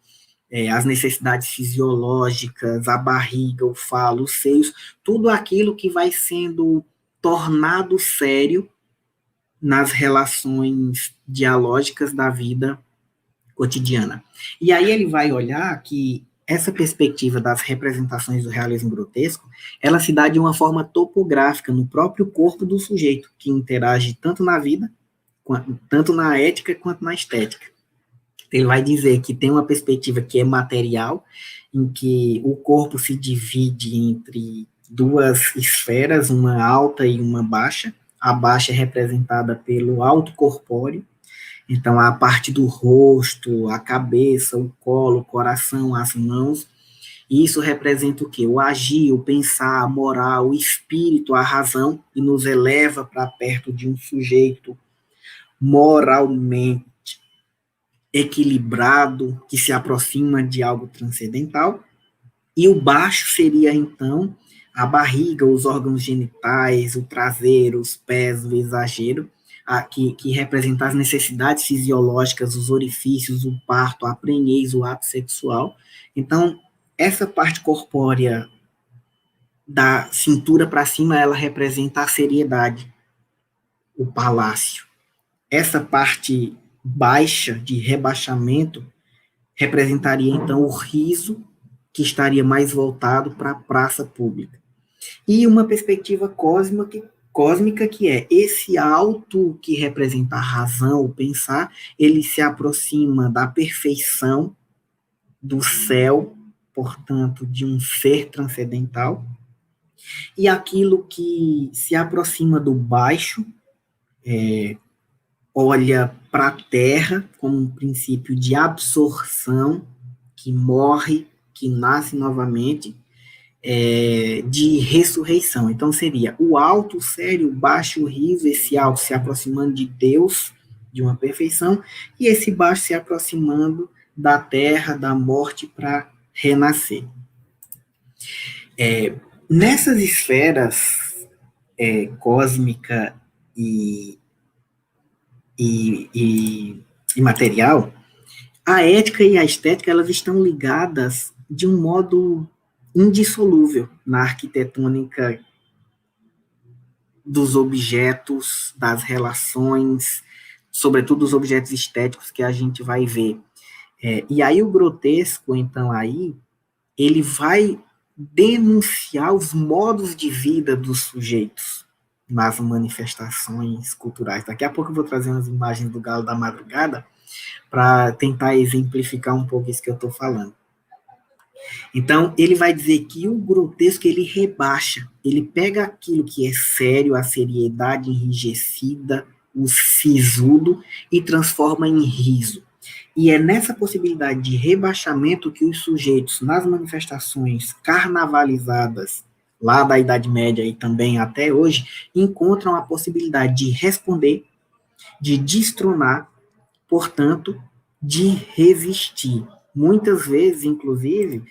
B: as necessidades fisiológicas, a barriga, o falo, os seios, tudo aquilo que vai sendo tornado sério nas relações dialógicas da vida cotidiana. E aí ele vai olhar que essa perspectiva das representações do realismo grotesco, ela se dá de uma forma topográfica no próprio corpo do sujeito, que interage tanto na vida, tanto na ética quanto na estética. Ele vai dizer que tem uma perspectiva que é material, em que o corpo se divide entre duas esferas, uma alta e uma baixa. A baixa é representada pelo alto corpóreo, então a parte do rosto, a cabeça, o colo, o coração, as mãos, e isso representa o quê? O agir, o pensar, a moral, o espírito, a razão, e nos eleva para perto de um sujeito moralmente equilibrado, que se aproxima de algo transcendental. E o baixo seria, então, a barriga, os órgãos genitais, o traseiro, os pés, o exagero, que representa as necessidades fisiológicas, os orifícios, o parto, a prenhez, o ato sexual. Então, essa parte corpórea da cintura para cima, ela representa a seriedade, o palácio. Essa parte baixa, de rebaixamento, representaria, então, o riso, que estaria mais voltado para a praça pública. E uma perspectiva cósmica, que é esse alto que representa a razão, o pensar, ele se aproxima da perfeição do céu, portanto, de um ser transcendental, e aquilo que se aproxima do baixo, olha para a terra como um princípio de absorção, que morre, que nasce novamente, de ressurreição. Então, seria o alto, o sério, o baixo, o riso, esse alto se aproximando de Deus, de uma perfeição, e esse baixo se aproximando da terra, da morte, para renascer. Nessas esferas cósmica e material, a ética e a estética, elas estão ligadas de um modo indissolúvel na arquitetônica dos objetos, das relações, sobretudo os objetos estéticos que a gente vai ver. E aí o grotesco, então, aí, ele vai denunciar os modos de vida dos sujeitos nas manifestações culturais. Daqui a pouco eu vou trazer umas imagens do Galo da Madrugada para tentar exemplificar um pouco isso que eu estou falando. Então, ele vai dizer que o grotesco, ele rebaixa, ele pega aquilo que é sério, a seriedade enrijecida, o sisudo, e transforma em riso. E é nessa possibilidade de rebaixamento que os sujeitos, nas manifestações carnavalizadas, lá da Idade Média e também até hoje, encontram a possibilidade de responder, de destronar, portanto, de resistir. Muitas vezes, inclusive,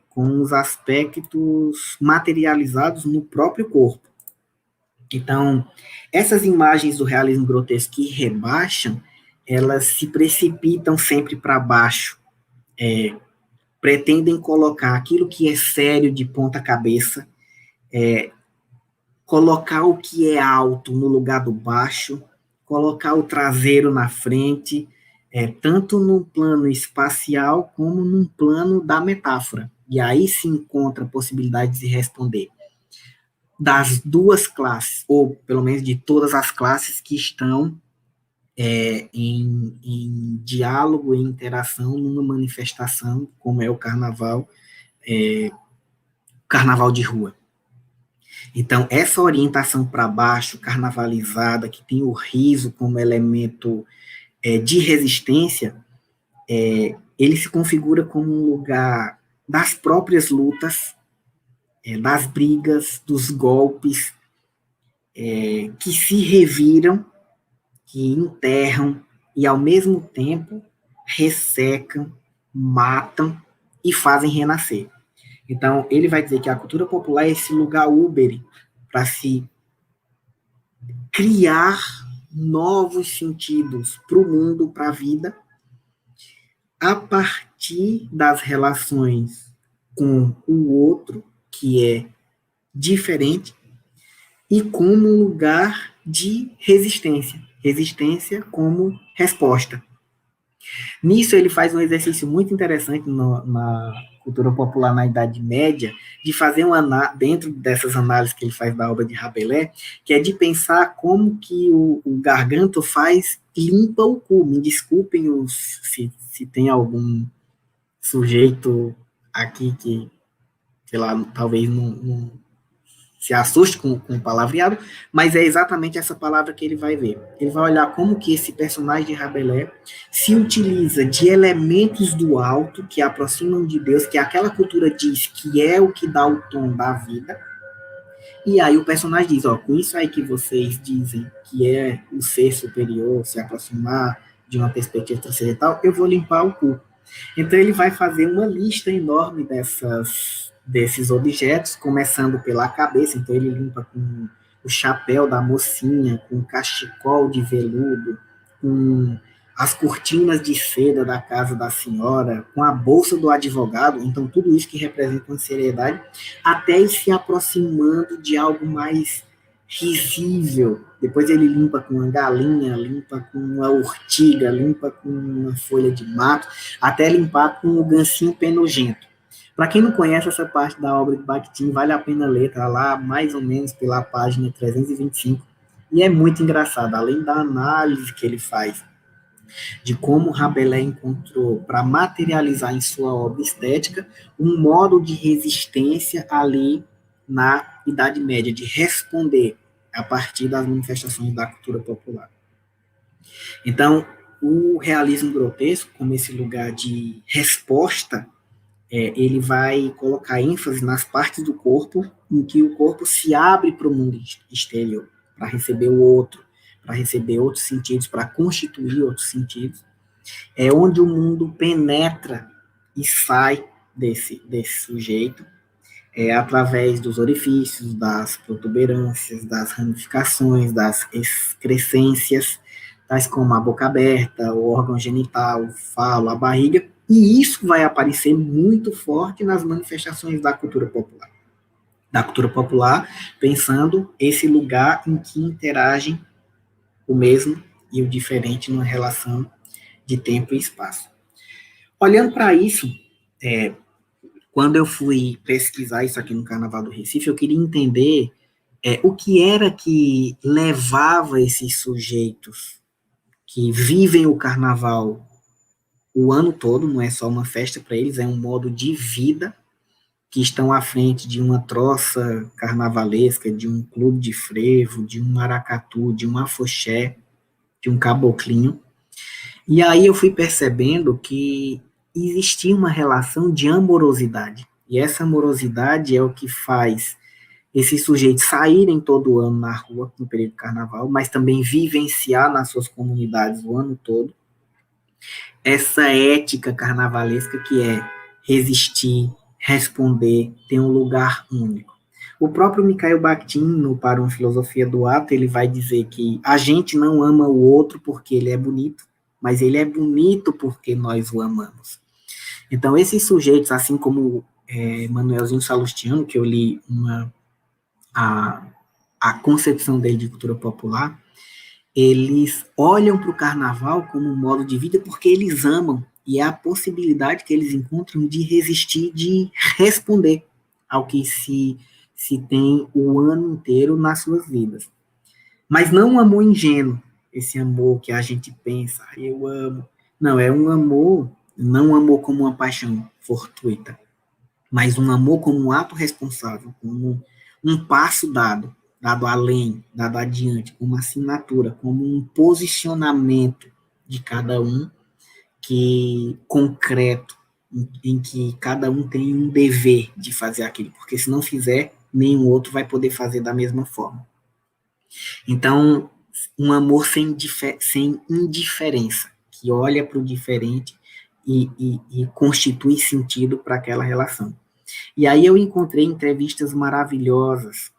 B: com os aspectos materializados no próprio corpo. Então, essas imagens do realismo grotesco que rebaixam, elas se precipitam sempre para baixo, pretendem colocar aquilo que é sério de ponta cabeça, colocar o que é alto no lugar do baixo, colocar o traseiro na frente, tanto no plano espacial como num plano da metáfora. E aí se encontra a possibilidade de responder das duas classes, ou pelo menos de todas as classes que estão em diálogo e interação numa manifestação, como é o carnaval de rua. Então, essa orientação para baixo, carnavalizada, que tem o riso como elemento de resistência, ele se configura como um lugar das próprias lutas, das brigas, dos golpes, que se reviram, que enterram e, ao mesmo tempo, ressecam, matam e fazem renascer. Então, ele vai dizer que a cultura popular é esse lugar úbere para se criar novos sentidos para o mundo, para a vida, a partir das relações com o outro, que é diferente, e como um lugar de resistência. Resistência como resposta. Nisso, ele faz um exercício muito interessante na cultura popular na Idade Média, de fazer dentro dessas análises que ele faz da obra de Rabelais, que é de pensar como que o Garganto limpa o cu. Me desculpem se tem algum sujeito aqui que, sei lá, talvez não se assuste com o palavreado, mas é exatamente essa palavra que ele vai ver. Ele vai olhar como que esse personagem de Rabelais se utiliza de elementos do alto que aproximam de Deus, que aquela cultura diz que é o que dá o tom da vida, e aí o personagem diz, com isso aí que vocês dizem que é o ser superior, se aproximar de uma perspectiva transcendental, eu vou limpar o cu. Então ele vai fazer uma lista enorme desses objetos, começando pela cabeça. Então ele limpa com o chapéu da mocinha, com o cachecol de veludo, com as cortinas de seda da casa da senhora, com a bolsa do advogado. Então tudo isso que representa uma seriedade, até ir se aproximando de algo mais risível. Depois ele limpa com uma galinha, limpa com uma urtiga, limpa com uma folha de mato, até limpar com o gancinho penugento. Para quem não conhece essa parte da obra de Bakhtin, vale a pena ler, tá lá mais ou menos pela página 325, e é muito engraçado, além da análise que ele faz de como Rabelais encontrou para materializar em sua obra estética um modo de resistência ali na Idade Média, de responder a partir das manifestações da cultura popular. Então, o realismo grotesco, como esse lugar de resposta ele vai colocar ênfase nas partes do corpo em que o corpo se abre para o mundo exterior, para receber o outro, para receber outros sentidos, para constituir outros sentidos. É onde o mundo penetra e sai desse sujeito, através dos orifícios, das protuberâncias, das ramificações, das excrescências, tais como a boca aberta, o órgão genital, o falo, a barriga, e isso vai aparecer muito forte nas manifestações da cultura popular. Da cultura popular, pensando esse lugar em que interagem o mesmo e o diferente numa relação de tempo e espaço. Olhando para isso, quando eu fui pesquisar isso aqui no Carnaval do Recife, eu queria entender o que era que levava esses sujeitos que vivem o Carnaval o ano todo, não é só uma festa para eles, é um modo de vida, que estão à frente de uma troça carnavalesca, de um clube de frevo, de um maracatu, de um afoxé, de um caboclinho. E aí eu fui percebendo que existia uma relação de amorosidade. E essa amorosidade é o que faz esses sujeitos saírem todo ano na rua, no período do carnaval, mas também vivenciar nas suas comunidades o ano todo essa ética carnavalesca que é resistir, responder, ter um lugar único. O próprio Mikhail Bakhtin, no Para uma Filosofia do Ato, ele vai dizer que a gente não ama o outro porque ele é bonito, mas ele é bonito porque nós o amamos. Então, esses sujeitos, assim como Manuelzinho Salustiano, que eu li a concepção dele de cultura popular, eles olham para o carnaval como um modo de vida porque eles amam, e é a possibilidade que eles encontram de resistir, de responder ao que se tem o ano inteiro nas suas vidas. Mas não um amor ingênuo, esse amor que a gente pensa, eu amo. Não, é um amor, não um amor como uma paixão fortuita, mas um amor como um ato responsável, como um passo dado além, dado adiante, como uma assinatura, como um posicionamento de cada um que concreto, em que cada um tem um dever de fazer aquilo, porque se não fizer, nenhum outro vai poder fazer da mesma forma. Então, um amor sem indiferença, que olha para o diferente e constitui sentido para aquela relação. E aí eu encontrei entrevistas maravilhosas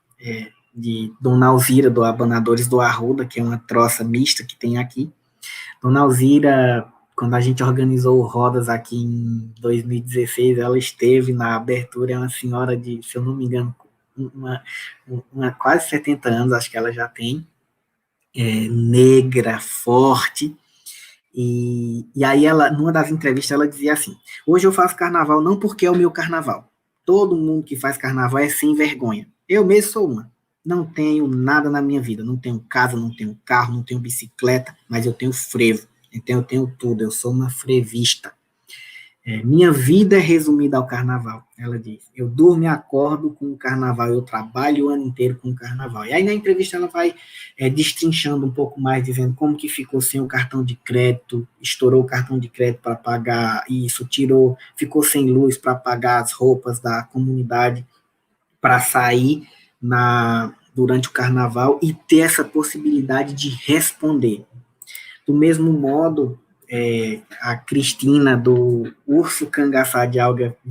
B: de Dona Alzira, do Abanadores do Arruda, que é uma troça mista que tem aqui. Dona Alzira, quando a gente organizou Rodas aqui em 2016, ela esteve na abertura, é uma senhora de, se eu não me engano, uma quase 70 anos, acho que ela já tem, negra, forte, e aí ela, numa das entrevistas, ela dizia assim, hoje eu faço carnaval não porque é o meu carnaval, todo mundo que faz carnaval é sem vergonha, eu mesmo sou uma, não tenho nada na minha vida, não tenho casa, não tenho carro, não tenho bicicleta, mas eu tenho frevo, então eu tenho tudo, eu sou uma frevista. Minha vida é resumida ao carnaval, ela diz. Eu durmo e acordo com o carnaval, eu trabalho o ano inteiro com o carnaval. E aí na entrevista ela vai destrinchando um pouco mais, dizendo como que ficou sem o cartão de crédito, estourou o cartão de crédito para pagar isso, ficou sem luz para pagar as roupas da comunidade, para sair durante o carnaval e ter essa possibilidade de responder. Do mesmo modo, a Cristina, do Urso Cangaçá de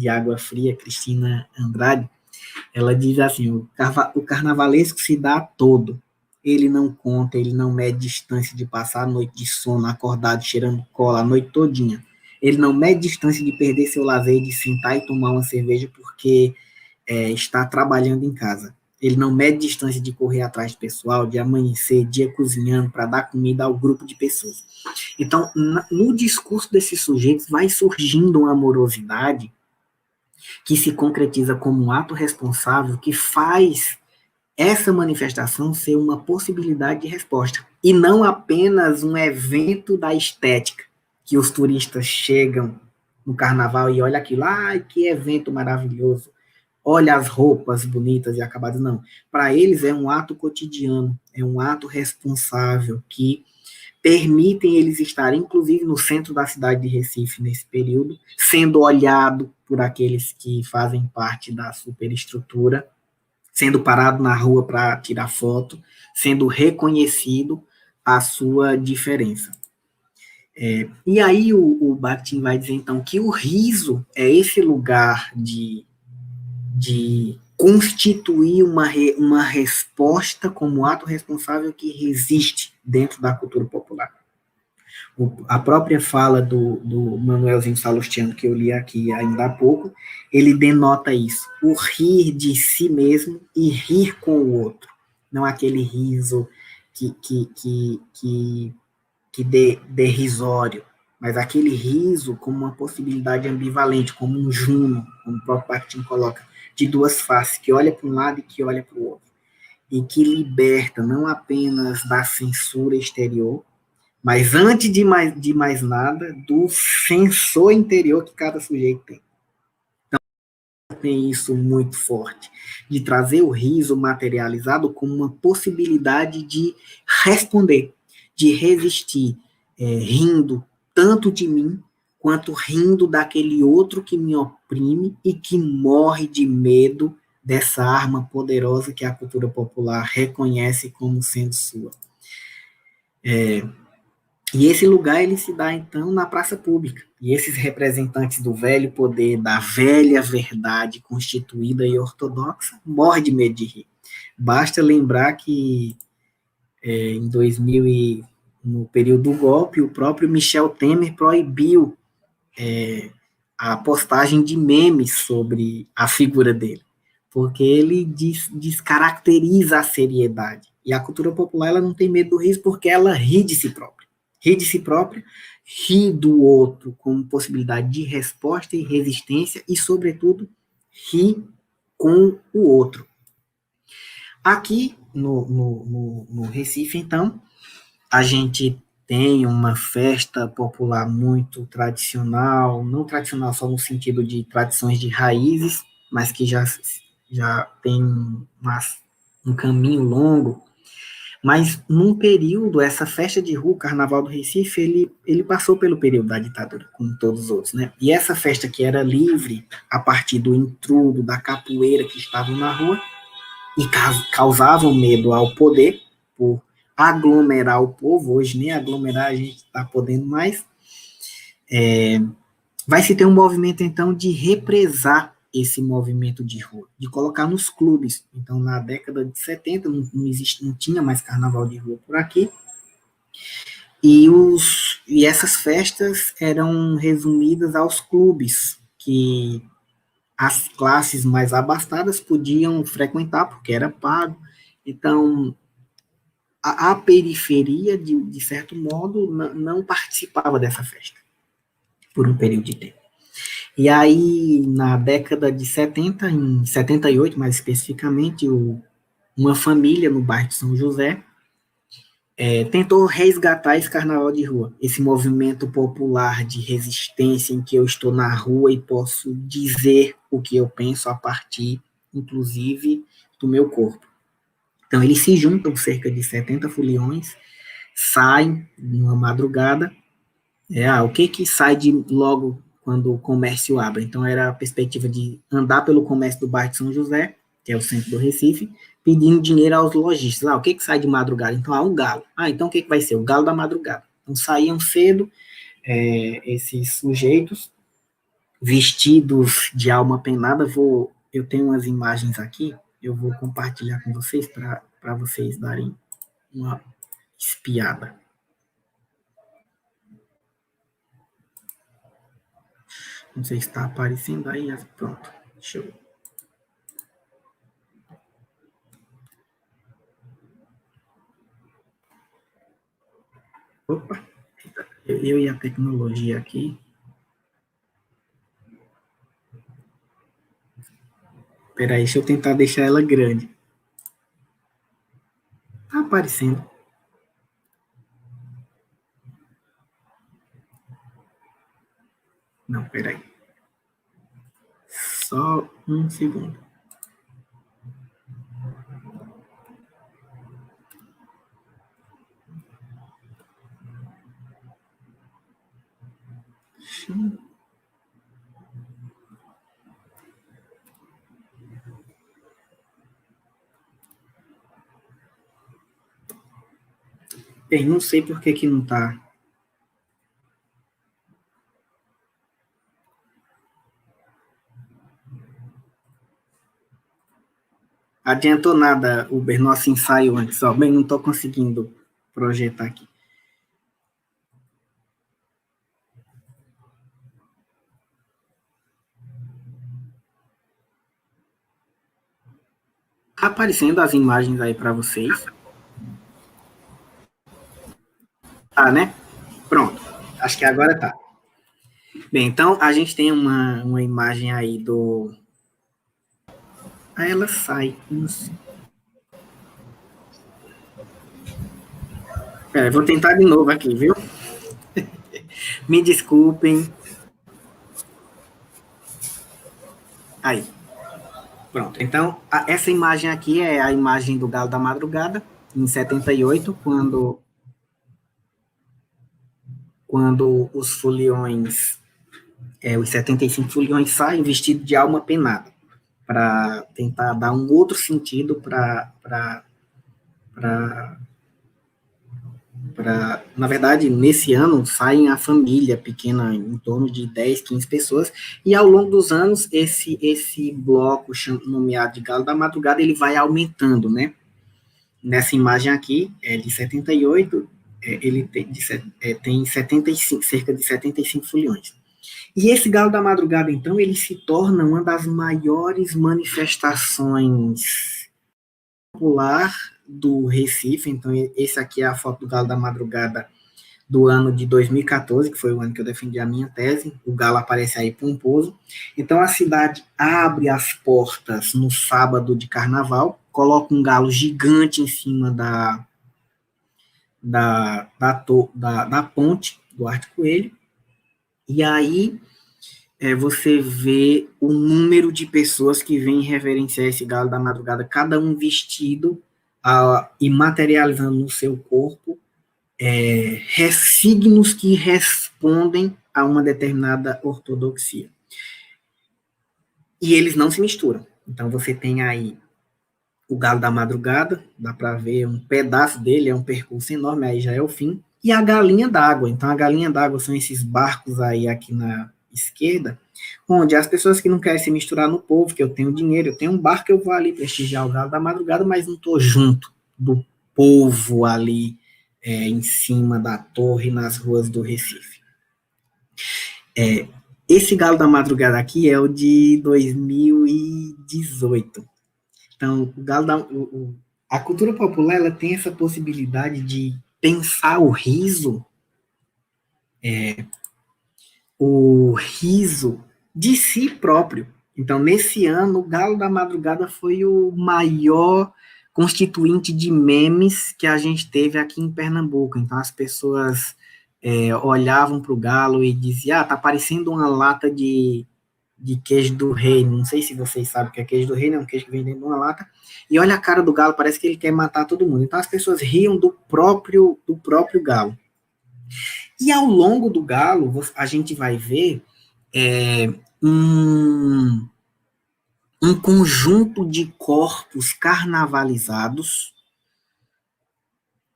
B: Água Fria, Cristina Andrade, ela diz assim, o carnavalesco se dá todo, ele não conta, ele não mede distância de passar a noite de sono, acordado, cheirando cola a noite todinha, ele não mede distância de perder seu lazer, de sentar e tomar uma cerveja porque está trabalhando em casa. Ele não mede distância de correr atrás do pessoal, de amanhecer dia cozinhando para dar comida ao grupo de pessoas. Então, no discurso desses sujeitos vai surgindo uma amorosidade que se concretiza como um ato responsável que faz essa manifestação ser uma possibilidade de resposta e não apenas um evento da estética que os turistas chegam no carnaval e olham aquilo, que evento maravilhoso, olha as roupas bonitas e acabadas, não. Para eles é um ato cotidiano, é um ato responsável que permitem eles estarem, inclusive, no centro da cidade de Recife, nesse período, sendo olhado por aqueles que fazem parte da superestrutura, sendo parado na rua para tirar foto, sendo reconhecido a sua diferença. E aí o Bakhtin vai dizer, então, que o riso é esse lugar de constituir uma resposta como ato responsável que resiste dentro da cultura popular. A própria fala do Manuelzinho Salustiano, que eu li aqui ainda há pouco, ele denota isso, o rir de si mesmo e rir com o outro, não aquele riso derrisório, mas aquele riso como uma possibilidade ambivalente, como um juno, como o próprio Bakhtin coloca, de duas faces, que olha para um lado e que olha para o outro, e que liberta não apenas da censura exterior, mas antes de mais nada, do sensor interior que cada sujeito tem. Então, tem isso muito forte, de trazer o riso materializado como uma possibilidade de responder, de resistir, rindo tanto de mim, quanto rindo daquele outro que me oprime e que morre de medo dessa arma poderosa que a cultura popular reconhece como sendo sua. E esse lugar, ele se dá, então, na praça pública. E esses representantes do velho poder, da velha verdade constituída e ortodoxa, morrem de medo de rir. Basta lembrar que, em 2000, no período do golpe, o próprio Michel Temer proibiu a postagem de memes sobre a figura dele, porque ele descaracteriza a seriedade. E a cultura popular, ela não tem medo do riso porque ela ri de si própria. Ri de si própria, ri do outro como possibilidade de resposta e resistência e, sobretudo, ri com o outro. Aqui no Recife, então, a gente tem uma festa popular muito tradicional, não tradicional só no sentido de tradições de raízes, mas que já tem um caminho longo. Mas, num período, essa festa de rua, o Carnaval do Recife, ele passou pelo período da ditadura, como todos os outros, né? E essa festa que era livre, a partir do intrudo, da capoeira que estavam na rua, e causavam medo ao poder, por aglomerar o povo, hoje nem aglomerar a gente está podendo mais, vai se ter um movimento, então, de represar esse movimento de rua, de colocar nos clubes. Então, na década de 70, não tinha mais carnaval de rua por aqui, e essas festas eram resumidas aos clubes, que as classes mais abastadas podiam frequentar, porque era pago. Então, a periferia, de certo modo, não participava dessa festa, por um período de tempo. E aí, na década de 70, em 78, mais especificamente, uma família no bairro de São José tentou resgatar esse carnaval de rua, esse movimento popular de resistência em que eu estou na rua e posso dizer o que eu penso a partir, inclusive, do meu corpo. Então, eles se juntam, cerca de 70 foliões, saem numa madrugada. O que sai de logo quando o comércio abre? Então, era a perspectiva de andar pelo comércio do bairro de São José, que é o centro do Recife, pedindo dinheiro aos lojistas. O que sai de madrugada? Então, um galo. Então, o que vai ser? O galo da madrugada. Então, saíam cedo esses sujeitos, vestidos de alma penada. Eu tenho umas imagens aqui, eu vou compartilhar com vocês para vocês darem uma espiada. Não sei se está aparecendo aí. Pronto. Deixa eu... Opa! Eu e a tecnologia aqui. Espera aí, deixa eu tentar deixar ela grande. Está aparecendo. Não, espera aí. Só um segundo. Bem, não sei por que não está. Adiantou nada, Uber, nosso ensaio antes, ó. Bem, não estou conseguindo projetar aqui. Tá aparecendo as imagens aí para vocês? Tá, né? Pronto. Acho que agora tá. Bem, então a gente tem uma imagem aí do... Aí ela sai. Pera, vou tentar de novo aqui, viu? Me desculpem. Aí. Pronto. Então, essa imagem aqui é a imagem do Galo da Madrugada, em 78, quando os foliões, os 75 foliões saem vestidos de alma penada, para tentar dar um outro sentido para na verdade, nesse ano, saem a família pequena, em torno de 10, 15 pessoas, e ao longo dos anos, esse bloco nomeado de Galo da Madrugada, ele vai aumentando, né? Nessa imagem aqui, de 78, ele tem 75, cerca de 75 foliões. E esse Galo da Madrugada, então, ele se torna uma das maiores manifestações popular do Recife. Então, esse aqui é a foto do Galo da Madrugada do ano de 2014, que foi o ano que eu defendi a minha tese. O galo aparece aí pomposo. Então, a cidade abre as portas no sábado de carnaval, coloca um galo gigante em cima da ponte do Arte Coelho, e aí você vê o número de pessoas que vêm reverenciar esse Galo da Madrugada, cada um vestido e materializando no seu corpo signos que respondem a uma determinada ortodoxia. E eles não se misturam. Então, você tem aí o Galo da Madrugada, dá para ver um pedaço dele, é um percurso enorme, aí já é o fim, e a Galinha d'Água. Então, a Galinha d'Água são esses barcos aí aqui na esquerda, onde as pessoas que não querem se misturar no povo, que eu tenho dinheiro, eu tenho um barco, eu vou ali prestigiar o Galo da Madrugada, mas não estou junto do povo ali em cima da torre, nas ruas do Recife. Esse Galo da Madrugada aqui é o de 2018. Então, a cultura popular ela tem essa possibilidade de pensar o riso de si próprio. Então, nesse ano, o Galo da Madrugada foi o maior constituinte de memes que a gente teve aqui em Pernambuco. Então, as pessoas olhavam para o galo e diziam, tá parecendo uma lata de queijo do reino. Não sei se vocês sabem o que é queijo do reino, é um queijo que vem dentro de uma lata. E olha a cara do galo, parece que ele quer matar todo mundo. Então, as pessoas riam do próprio galo. E ao longo do galo, a gente vai ver um conjunto de corpos carnavalizados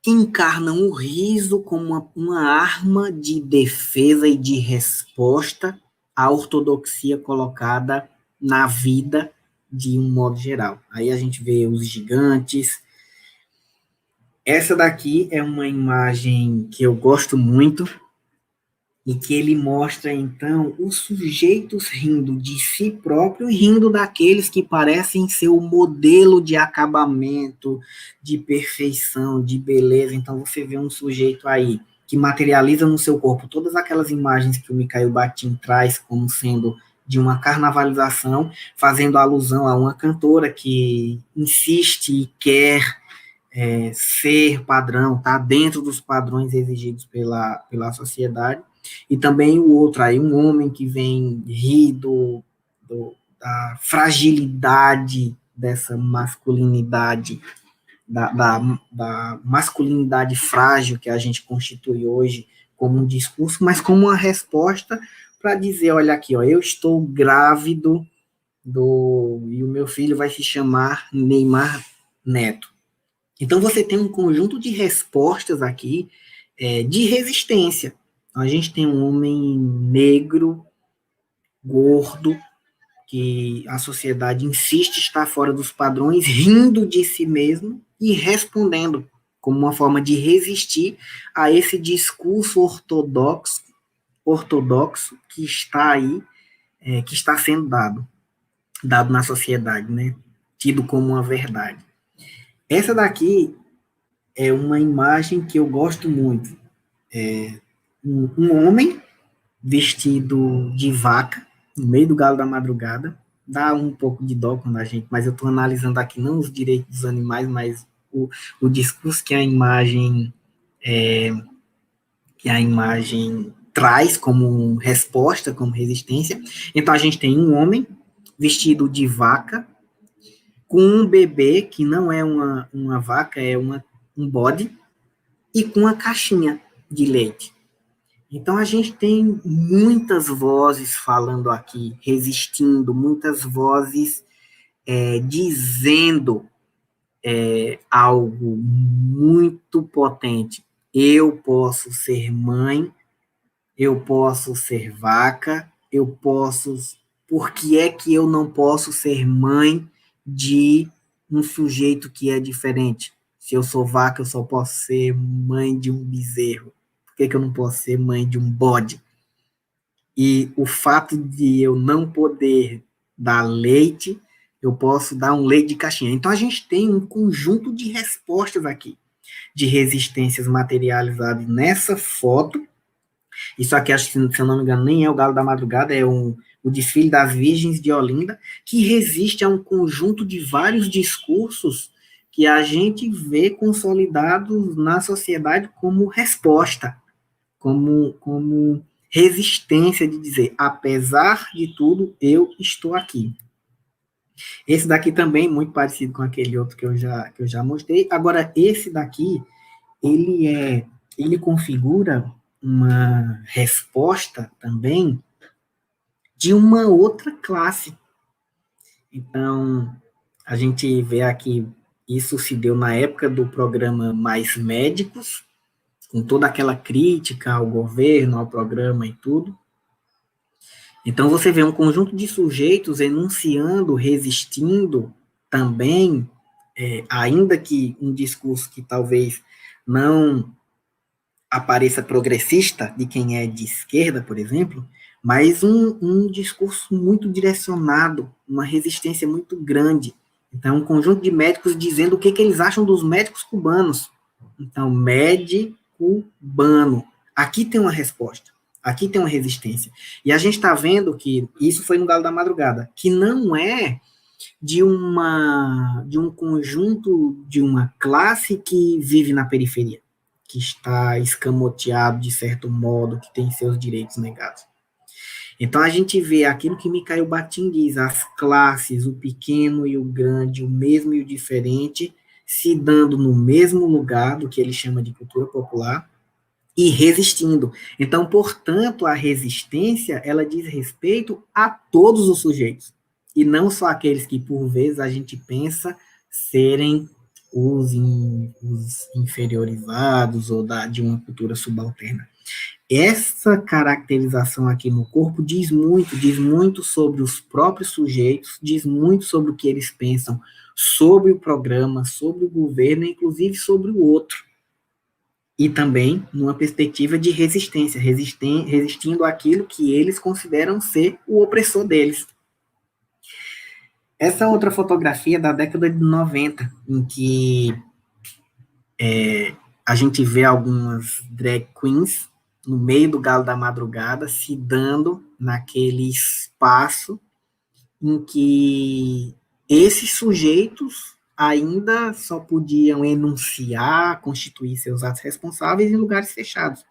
B: que encarnam o riso como uma arma de defesa e de resposta à ortodoxia colocada na vida de um modo geral. Aí a gente vê os gigantes. Essa daqui é uma imagem que eu gosto muito, e que ele mostra, então, os sujeitos rindo de si próprio e rindo daqueles que parecem ser o modelo de acabamento, de perfeição, de beleza. Então, você vê um sujeito aí que materializa no seu corpo todas aquelas imagens que o Mikhail Bakhtin traz como sendo de uma carnavalização, fazendo alusão a uma cantora que insiste e quer ser padrão, tá dentro dos padrões exigidos pela sociedade. E também o outro aí, um homem que vem rir da fragilidade dessa masculinidade, da masculinidade frágil que a gente constitui hoje como um discurso, mas como uma resposta para dizer, olha aqui, ó, eu estou grávido e o meu filho vai se chamar Neymar Neto. Então, você tem um conjunto de respostas aqui de resistência. Então, a gente tem um homem negro, gordo, que a sociedade insiste estar fora dos padrões, rindo de si mesmo e respondendo como uma forma de resistir a esse discurso ortodoxo que está aí, que está sendo dado na sociedade, né? Tido como uma verdade. Essa daqui é uma imagem que eu gosto muito. Um homem vestido de vaca, no meio do galo da madrugada. Dá um pouco de dó quando mas eu estou analisando aqui não os direitos dos animais, mas o discurso que a imagem traz como resposta, como resistência. Então, a gente tem um homem vestido de vaca, com um bebê, que não é uma vaca, é um bode, e com uma caixinha de leite. Então, a gente tem muitas vozes falando aqui, resistindo, muitas vozes dizendo algo muito potente. Eu posso ser mãe, eu posso ser vaca, eu posso... Por que é que eu não posso ser mãe de um sujeito que é diferente? Se eu sou vaca, eu só posso ser mãe de um bezerro. Por que eu não posso ser mãe de um bode? E o fato de eu não poder dar leite, eu posso dar um leite de caixinha. Então, a gente tem um conjunto de respostas aqui, de resistências materializadas nessa foto. Isso aqui, acho que, se eu não me engano, nem é o Galo da Madrugada, é o desfile das Virgens de Olinda, que resiste a um conjunto de vários discursos que a gente vê consolidados na sociedade como resposta, como resistência de dizer, apesar de tudo, eu estou aqui. Esse daqui também, muito parecido com aquele outro que eu já mostrei. Agora, esse daqui, ele configura uma resposta também de uma outra classe. Então, a gente vê aqui, isso se deu na época do programa Mais Médicos, com toda aquela crítica ao governo, ao programa e tudo. Então, você vê um conjunto de sujeitos enunciando, resistindo também, ainda que um discurso que talvez não apareça progressista, de quem é de esquerda, por exemplo, mas um discurso muito direcionado, uma resistência muito grande. Então, um conjunto de médicos dizendo o que eles acham dos médicos cubanos. Então, médico cubano. Aqui tem uma resposta, aqui tem uma resistência. E a gente está vendo que, isso foi no Galo da Madrugada, que não é de um conjunto, de uma classe que vive na periferia, que está escamoteado de certo modo, que tem seus direitos negados. Então, a gente vê aquilo que Mikhail Bakhtin diz, as classes, o pequeno e o grande, o mesmo e o diferente, se dando no mesmo lugar do que ele chama de cultura popular e resistindo. Então, portanto, a resistência, ela diz respeito a todos os sujeitos, e não só aqueles que, por vezes, a gente pensa serem os inferiorizados ou de uma cultura subalterna. Essa caracterização aqui no corpo diz muito sobre os próprios sujeitos, diz muito sobre o que eles pensam sobre o programa, sobre o governo, inclusive sobre o outro. E também numa perspectiva de resistência, resistindo àquilo que eles consideram ser o opressor deles. Essa outra fotografia da década de 90, em que a gente vê algumas drag queens no meio do Galo da Madrugada, se dando naquele espaço em que esses sujeitos ainda só podiam enunciar, constituir seus atos responsáveis em lugares fechados.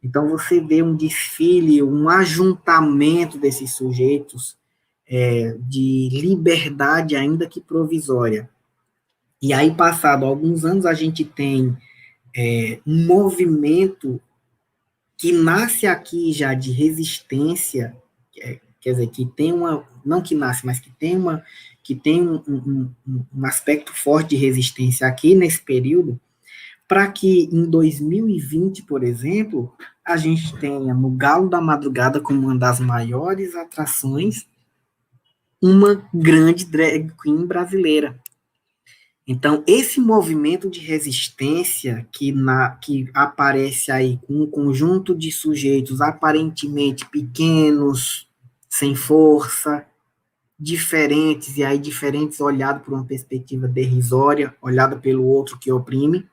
B: Então, você vê um desfile, um ajuntamento desses sujeitos de liberdade, ainda que provisória. E aí, passado alguns anos, a gente tem um movimento que nasce aqui já de resistência, quer dizer, que tem uma, não que nasce, mas que tem um aspecto forte de resistência aqui nesse período, para que em 2020, por exemplo, a gente tenha no Galo da Madrugada como uma das maiores atrações uma grande drag queen brasileira. Então, esse movimento de resistência que aparece aí com um conjunto de sujeitos aparentemente pequenos, sem força, diferentes, e aí diferentes olhado por uma perspectiva derrisória, olhada pelo outro que oprime,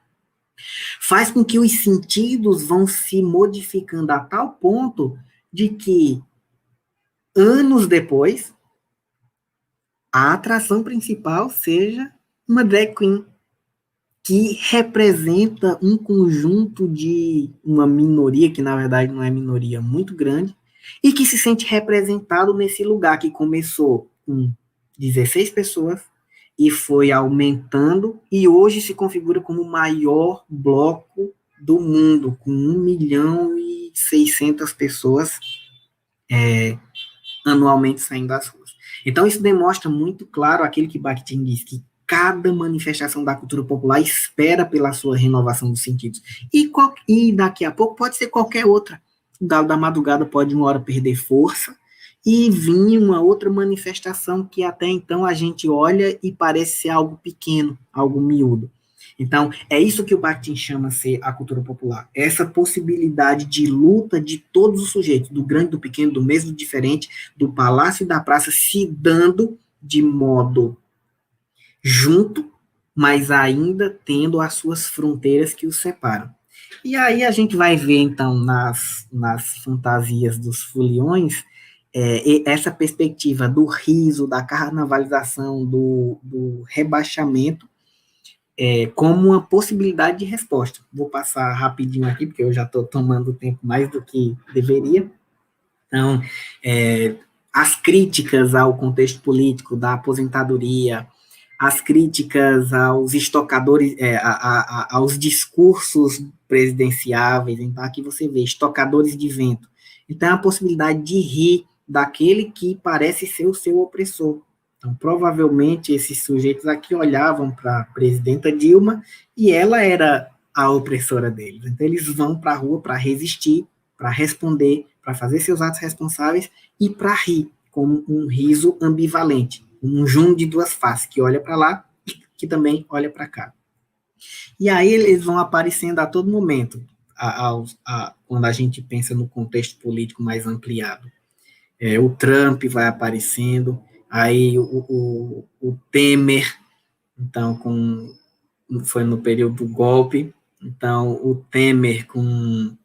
B: faz com que os sentidos vão se modificando a tal ponto de que, anos depois, a atração principal seja uma drag queen, que representa um conjunto de uma minoria, que na verdade não é minoria, muito grande, e que se sente representado nesse lugar que começou com 16 pessoas e foi aumentando, e hoje se configura como o maior bloco do mundo, com 1.600.000 pessoas anualmente saindo das ruas. Então, isso demonstra muito claro aquilo que Bakhtin diz, que cada manifestação da cultura popular espera pela sua renovação dos sentidos. E daqui a pouco pode ser qualquer outra. O Galo da Madrugada pode uma hora perder força e vir uma outra manifestação que até então a gente olha e parece ser algo pequeno, algo miúdo. Então, é isso que o Bakhtin chama ser a cultura popular. Essa possibilidade de luta de todos os sujeitos, do grande, do pequeno, do mesmo, do diferente, do palácio e da praça, se dando de modo junto, mas ainda tendo as suas fronteiras que os separam. E aí a gente vai ver, então, nas fantasias dos foliões, essa perspectiva do riso, da carnavalização, do rebaixamento, como uma possibilidade de resposta. Vou passar rapidinho aqui, porque eu já estou tomando tempo mais do que deveria. Então, as críticas ao contexto político da aposentadoria, as críticas aos estocadores, aos discursos presidenciáveis, então aqui você vê estocadores de vento. Então, a possibilidade de rir daquele que parece ser o seu opressor. Então, provavelmente, esses sujeitos aqui olhavam para a presidenta Dilma e ela era a opressora deles. Então, eles vão para a rua para resistir, para responder, para fazer seus atos responsáveis e para rir, como um riso ambivalente, um junho de duas faces, que olha para lá e que também olha para cá. E aí eles vão aparecendo a todo momento, quando a gente pensa no contexto político mais ampliado. O Trump vai aparecendo, aí o Temer, então, foi no período do golpe, então o Temer com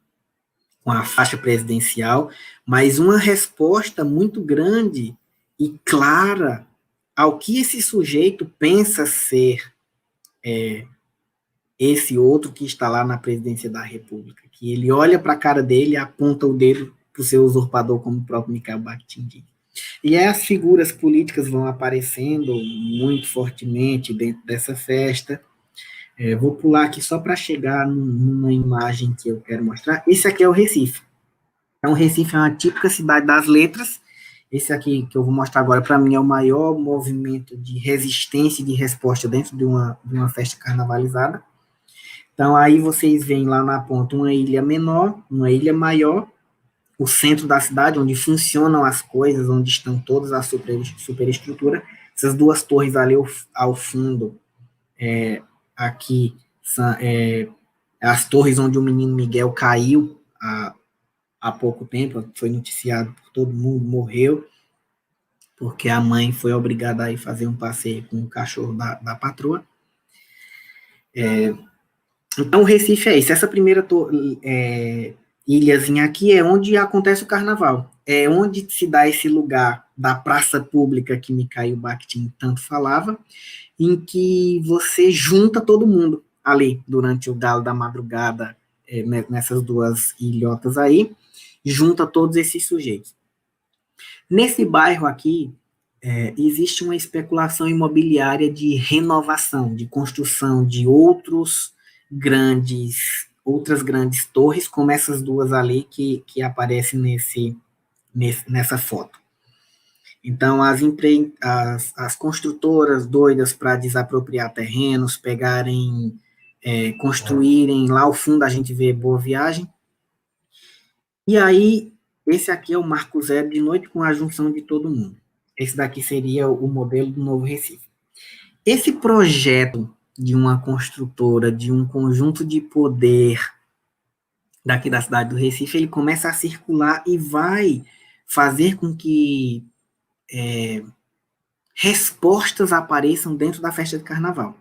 B: a faixa presidencial, mas uma resposta muito grande e clara ao que esse sujeito pensa ser esse outro que está lá na presidência da República, que ele olha para a cara dele e aponta o dedo para o seu usurpador, como o próprio Mikhail Bakhtin diz. E aí as figuras políticas vão aparecendo muito fortemente dentro dessa festa. Vou pular aqui só para chegar numa imagem que eu quero mostrar. Esse aqui é o Recife. Então, o Recife é uma típica cidade das letras. Esse aqui que eu vou mostrar agora, para mim, é o maior movimento de resistência e de resposta dentro de uma festa carnavalizada. Então, aí vocês veem lá na ponta uma ilha menor, uma ilha maior, o centro da cidade, onde funcionam as coisas, onde estão todas a superestrutura. Essas duas torres ali ao fundo, aqui, são as torres onde o menino Miguel caiu há pouco tempo, foi noticiado por todo mundo, morreu, porque a mãe foi obrigada a ir fazer um passeio com o cachorro da patroa. Então, o Recife é isso. Essa primeira ilhazinha aqui é onde acontece o carnaval. É onde se dá esse lugar da praça pública que Mikhail Bakhtin tanto falava, em que você junta todo mundo ali, durante o Galo da Madrugada, nessas duas ilhotas aí, junta todos esses sujeitos. Nesse bairro aqui, existe uma especulação imobiliária de renovação, de construção de outras grandes torres, como essas duas ali que aparecem nessa foto. Então, as construtoras doidas para desapropriar terrenos, construírem lá ao fundo, a gente vê Boa Viagem. E aí, esse aqui é o Marco Zero de noite com a junção de todo mundo. Esse daqui seria o modelo do Novo Recife. Esse projeto de uma construtora, de um conjunto de poder daqui da cidade do Recife, ele começa a circular e vai fazer com que respostas apareçam dentro da festa de carnaval.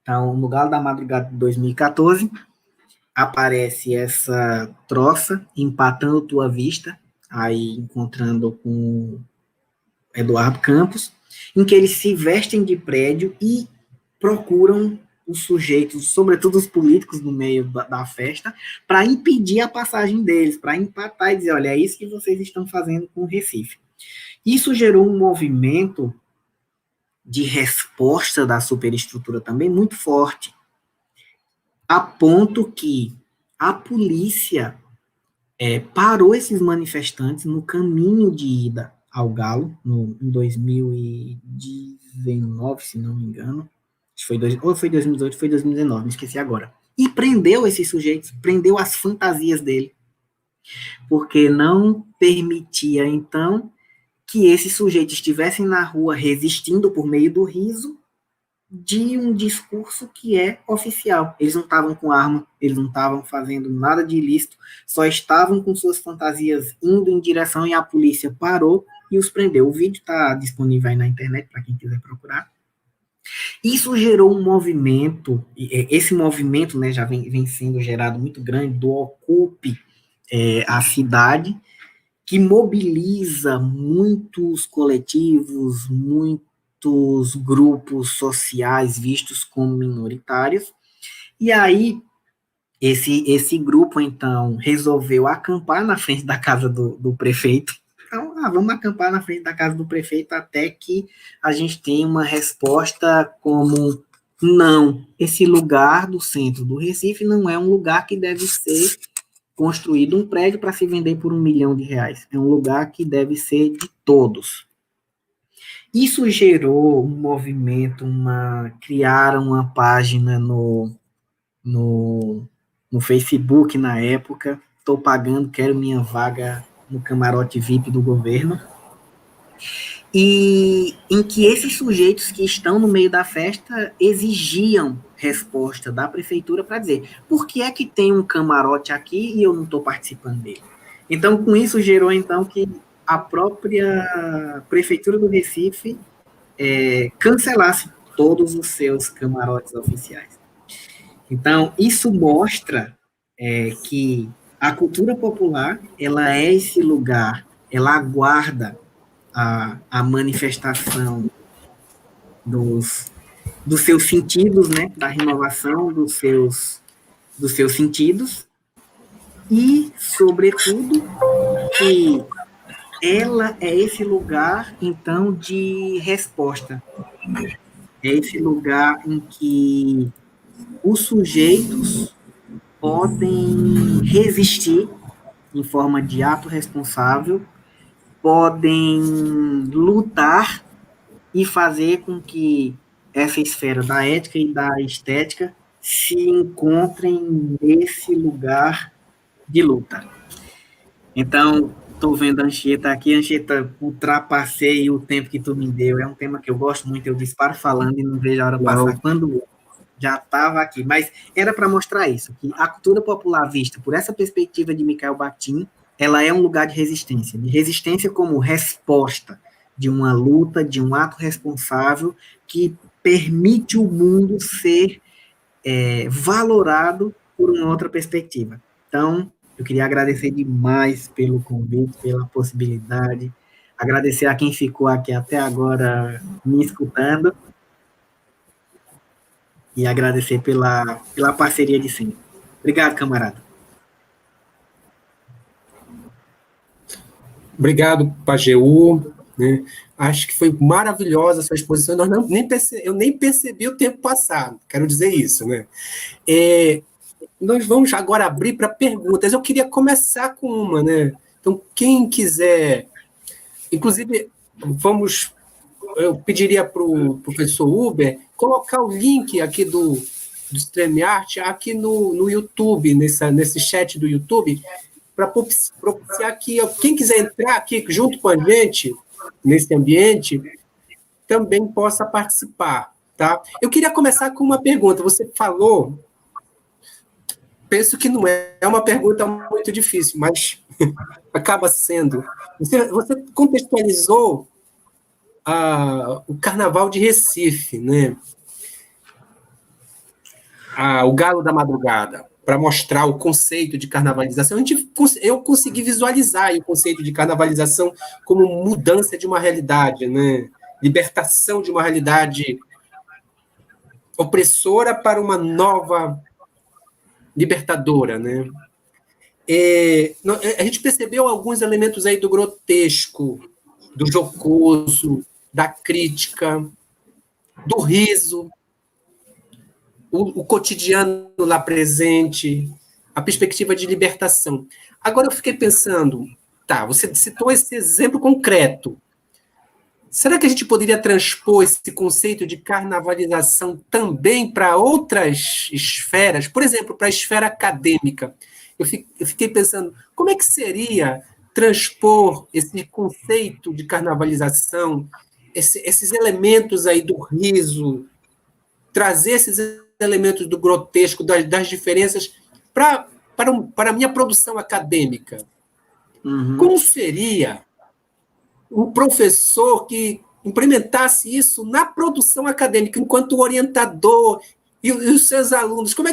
B: Então, no Galo da Madrugada de 2014, aparece essa troça empatando Tua Vista, aí encontrando com Eduardo Campos, em que eles se vestem de prédio e procuram os sujeitos, sobretudo os políticos no meio da festa, para impedir a passagem deles, para empatar e dizer, olha, é isso que vocês estão fazendo com o Recife. Isso gerou um movimento de resposta da superestrutura também muito forte, a ponto que a polícia parou esses manifestantes no caminho de ida ao Galo, em 2019, se não me engano, ou foi 2018, foi 2019, me esqueci agora, e prendeu esses sujeitos, prendeu as fantasias dele, porque não permitia, então, que esses sujeitos estivessem na rua resistindo por meio do riso de um discurso que é oficial. Eles não estavam com arma, eles não estavam fazendo nada de ilícito, só estavam com suas fantasias indo em direção e a polícia parou e os prendeu. O vídeo está disponível aí na internet para quem quiser procurar. Isso gerou um movimento, esse movimento, né, já vem sendo gerado muito grande, do Ocupe a Cidade, que mobiliza muitos coletivos, muitos grupos sociais vistos como minoritários, e aí esse grupo, então, resolveu acampar na frente da casa do prefeito. Então, vamos acampar na frente da casa do prefeito até que a gente tenha uma resposta como, não, esse lugar do centro do Recife não é um lugar que deve ser construído um prédio para se vender por R$1 milhão. É um lugar que deve ser de todos. Isso gerou um movimento, criaram uma página no Facebook na época, estou pagando, quero minha vaga no camarote VIP do governo, e em que esses sujeitos que estão no meio da festa exigiam resposta da prefeitura para dizer, por que é que tem um camarote aqui e eu não estou participando dele? Então, com isso, gerou, então, que a própria prefeitura do Recife cancelasse todos os seus camarotes oficiais. Então, isso mostra que a cultura popular, ela é esse lugar, ela aguarda a manifestação dos seus sentidos, né, da renovação dos seus sentidos, e, sobretudo, que ela é esse lugar, então, de resposta. É esse lugar em que os sujeitos podem resistir em forma de ato responsável, podem lutar e fazer com que essa esfera da ética e da estética se encontrem nesse lugar de luta. Então, estou vendo a Anchieta aqui. Anchieta, ultrapassei o tempo que tu me deu. É um tema que eu gosto muito, eu disparo falando e não vejo a hora passar. Quando já estava aqui. Mas era para mostrar isso, que a cultura popular vista por essa perspectiva de Mikhail Bakhtin, ela é um lugar de resistência como resposta de uma luta, de um ato responsável que permite o mundo ser valorado por uma outra perspectiva. Então, eu queria agradecer demais pelo convite, pela possibilidade, agradecer a quem ficou aqui até agora me escutando e agradecer pela parceria de sempre. Obrigado, camarada.
A: Obrigado, Pajeú, né? Acho que foi maravilhosa a sua exposição. Eu nem percebi o tempo passado, quero dizer isso, né? Nós vamos agora abrir para perguntas. Eu queria começar com uma, né? Então, quem quiser... Inclusive, eu pediria para o professor Uber colocar o link aqui do StreamYard aqui no YouTube, nesse chat do YouTube, para propiciar que quem quiser entrar aqui junto com a gente, nesse ambiente, também possa participar, tá? Eu queria começar com uma pergunta. Você falou, penso que não é uma pergunta muito difícil, mas acaba sendo. Você contextualizou o Carnaval de Recife, né? O Galo da Madrugada, para mostrar o conceito de carnavalização. Eu consegui visualizar o conceito de carnavalização como mudança de uma realidade, né? Libertação de uma realidade opressora para uma nova libertadora, né? A gente percebeu alguns elementos aí do grotesco, do jocoso, da crítica, do riso, o cotidiano lá presente, a perspectiva de libertação. Agora eu fiquei pensando, tá, você citou esse exemplo concreto. Será que a gente poderia transpor esse conceito de carnavalização também para outras esferas? Por exemplo, para a esfera acadêmica. Eu fiquei pensando, como é que seria transpor esse conceito de carnavalização, esses elementos aí do riso, trazer esses elementos do grotesco, das diferenças, para a minha produção acadêmica?
B: Uhum.
A: Como seria um professor que implementasse isso na produção acadêmica, enquanto orientador e os seus alunos? Como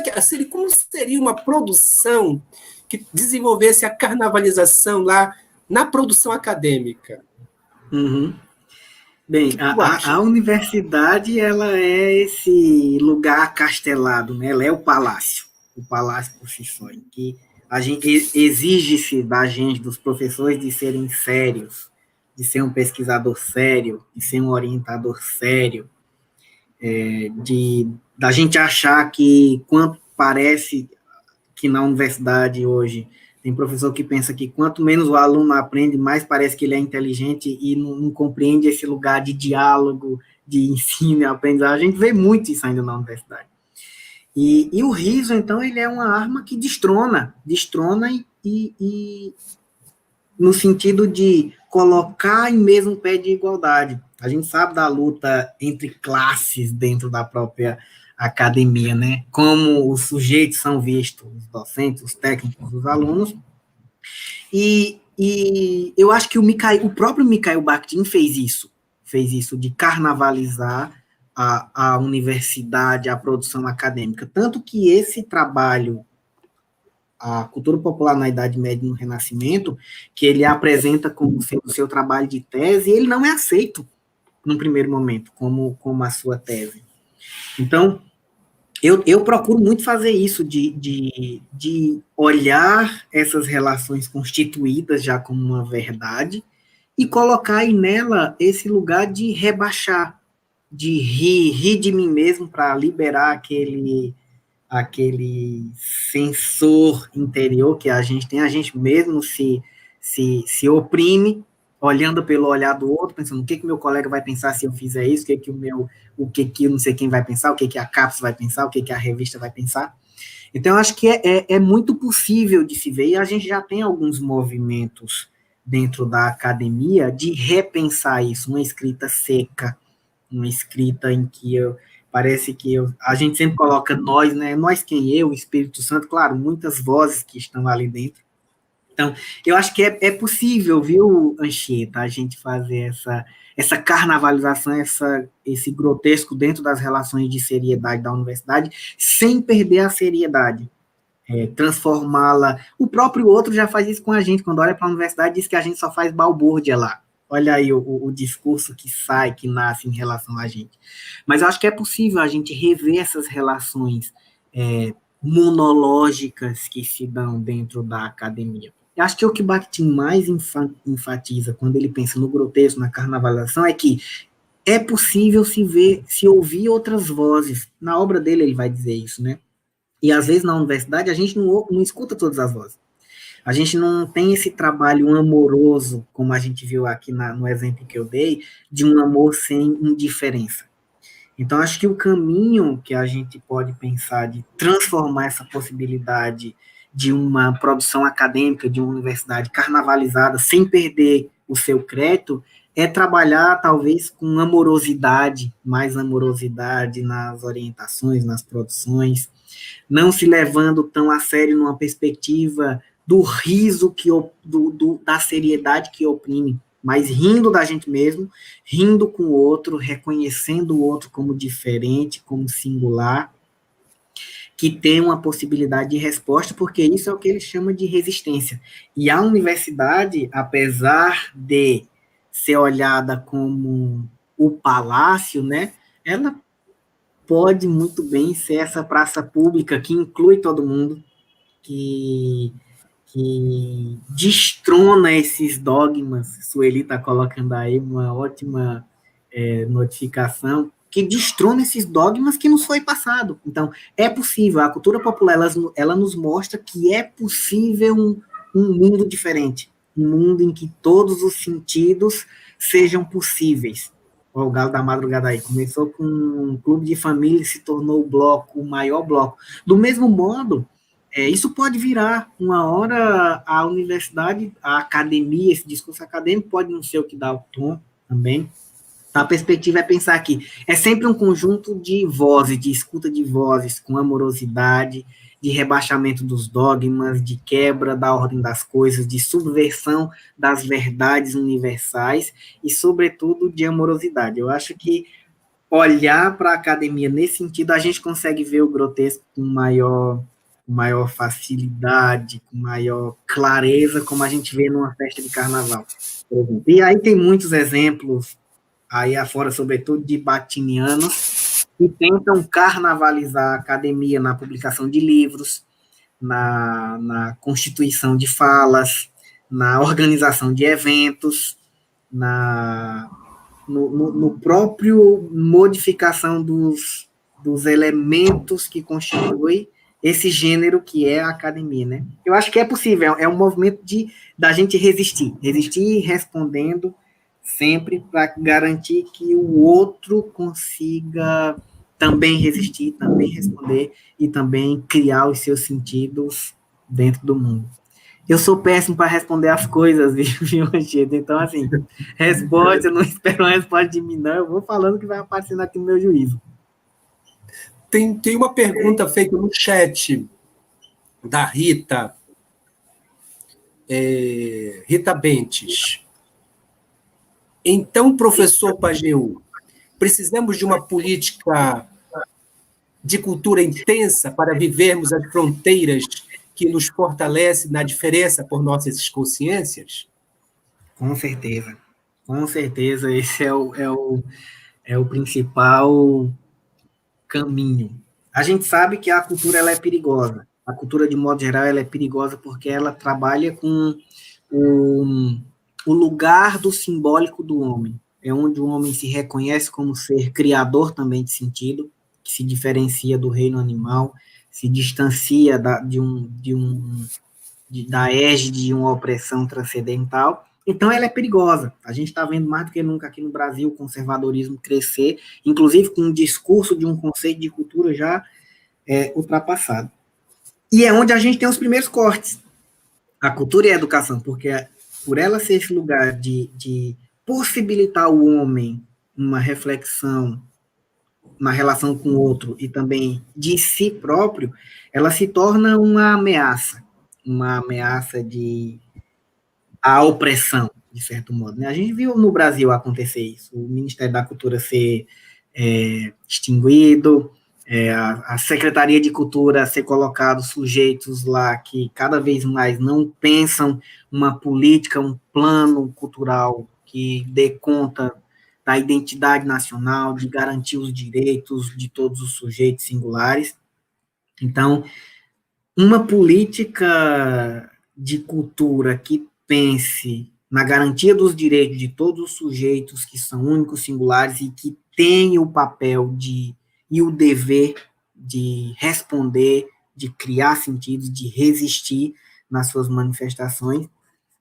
A: seria uma produção que desenvolvesse a carnavalização lá na produção acadêmica?
B: Uhum. Bem, a universidade, ela é esse lugar acastelado, né? Ela é o palácio por si só, em que a gente exige-se da gente, dos professores, de serem sérios, de ser um pesquisador sério, de ser um orientador sério, da gente achar que, quanto parece que na universidade hoje tem professor que pensa que quanto menos o aluno aprende, mais parece que ele é inteligente e não compreende esse lugar de diálogo, de ensino e aprendizagem. A gente vê muito isso ainda na universidade. E o riso, então, ele é uma arma que destrona e no sentido de colocar em mesmo pé de igualdade. A gente sabe da luta entre classes dentro da própria academia, né? Como os sujeitos são vistos, os docentes, os técnicos, os alunos. E eu acho que o próprio Mikhail Bakhtin fez isso de carnavalizar a universidade, a produção acadêmica. Tanto que esse trabalho, a cultura popular na Idade Média e no Renascimento, que ele apresenta como sendo o seu trabalho de tese, ele não é aceito, num primeiro momento, como a sua tese. Então, eu procuro muito fazer isso, de olhar essas relações constituídas já como uma verdade e colocar aí nela esse lugar de rebaixar, de rir de mim mesmo para liberar aquele sensor interior que a gente mesmo se oprime, olhando pelo olhar do outro, pensando o que meu colega vai pensar se eu fizer isso, o que não sei quem vai pensar, o que a CAPES vai pensar, o que a revista vai pensar. Então, eu acho que é muito possível de se ver, e a gente já tem alguns movimentos dentro da academia de repensar isso, uma escrita seca, uma escrita em que parece que a gente sempre coloca nós, né? Nós quem? Eu, o Espírito Santo, claro, muitas vozes que estão ali dentro. Então, eu acho que é possível, viu, Anchieta, a gente fazer essa carnavalização, esse grotesco dentro das relações de seriedade da universidade, sem perder a seriedade, transformá-la. O próprio outro já faz isso com a gente, quando olha para a universidade, diz que a gente só faz balbúrdia lá. Olha aí o discurso que sai, que nasce em relação a gente. Mas eu acho que é possível a gente rever essas relações monológicas que se dão dentro da academia. Eu acho que o que Bakhtin mais enfatiza quando ele pensa no grotesco, na carnavalização, é que é possível se ouvir outras vozes. Na obra dele ele vai dizer isso, né? E às vezes na universidade a gente não escuta todas as vozes. A gente não tem esse trabalho amoroso, como a gente viu aqui no exemplo que eu dei, de um amor sem indiferença. Então, acho que o caminho que a gente pode pensar de transformar essa possibilidade de uma produção acadêmica, de uma universidade carnavalizada, sem perder o seu crédito, é trabalhar, talvez, com amorosidade, mais amorosidade nas orientações, nas produções, não se levando tão a sério numa perspectiva do riso, da seriedade que oprime, mas rindo da gente mesmo, rindo com o outro, reconhecendo o outro como diferente, como singular, que tem uma possibilidade de resposta, porque isso é o que ele chama de resistência. E a universidade, apesar de ser olhada como o palácio, né, ela pode muito bem ser essa praça pública que inclui todo mundo, que destrona esses dogmas. Sueli está colocando aí uma ótima notificação, que destrona esses dogmas que nos foi passado. Então, é possível, a cultura popular, ela nos mostra que é possível um mundo diferente, um mundo em que todos os sentidos sejam possíveis. O Galo da Madrugada aí começou com um clube de família e se tornou o bloco, o maior bloco. Do mesmo modo, isso pode virar, uma hora, a universidade, a academia, esse discurso acadêmico pode não ser o que dá o tom também. A perspectiva é pensar que é sempre um conjunto de vozes, de escuta de vozes, com amorosidade, de rebaixamento dos dogmas, de quebra da ordem das coisas, de subversão das verdades universais e, sobretudo, de amorosidade. Eu acho que olhar para a academia nesse sentido, a gente consegue ver o grotesco com maior facilidade, com maior clareza, como a gente vê numa festa de carnaval, por exemplo. E aí tem muitos exemplos aí afora, sobretudo, de batinianos, que tentam carnavalizar a academia na publicação de livros, na constituição de falas, na organização de eventos, no próprio modificação dos elementos que constituem esse gênero que é a academia, né? Eu acho que é possível, é um movimento da gente resistir respondendo sempre para garantir que o outro consiga também resistir, também responder e também criar os seus sentidos dentro do mundo. Eu sou péssimo para responder as coisas, viu, Anchieta? Então, assim, resposta, eu não espero uma resposta de mim, não. Eu vou falando que vai aparecendo aqui no meu juízo.
A: Tem uma pergunta feita no chat da Rita, Rita Bentes. Então, professor Pajeú, precisamos de uma política de cultura intensa para vivermos as fronteiras que nos fortalece na diferença por nossas consciências?
B: Com certeza, esse é o principal caminho. A gente sabe que a cultura ela é perigosa. A cultura, de modo geral, ela é perigosa porque ela trabalha com o lugar do simbólico do homem. É onde o homem se reconhece como ser criador também de sentido, que se diferencia do reino animal, se distancia da égide de uma opressão transcendental. Então, ela é perigosa. A gente está vendo mais do que nunca aqui no Brasil o conservadorismo crescer, inclusive com um discurso de um conceito de cultura já ultrapassado. E é onde a gente tem os primeiros cortes. A cultura e a educação, porque por ela ser esse lugar de possibilitar ao homem uma reflexão na relação com o outro e também de si próprio, ela se torna uma ameaça à opressão, de certo modo. Né? A gente viu no Brasil acontecer isso, o Ministério da Cultura ser extinguido, a Secretaria de Cultura ser colocado sujeitos lá que cada vez mais não pensam uma política, um plano cultural que dê conta da identidade nacional, de garantir os direitos de todos os sujeitos singulares. Então, uma política de cultura que pense na garantia dos direitos de todos os sujeitos que são únicos, singulares e que têm o papel e o dever de responder, de criar sentidos, de resistir nas suas manifestações,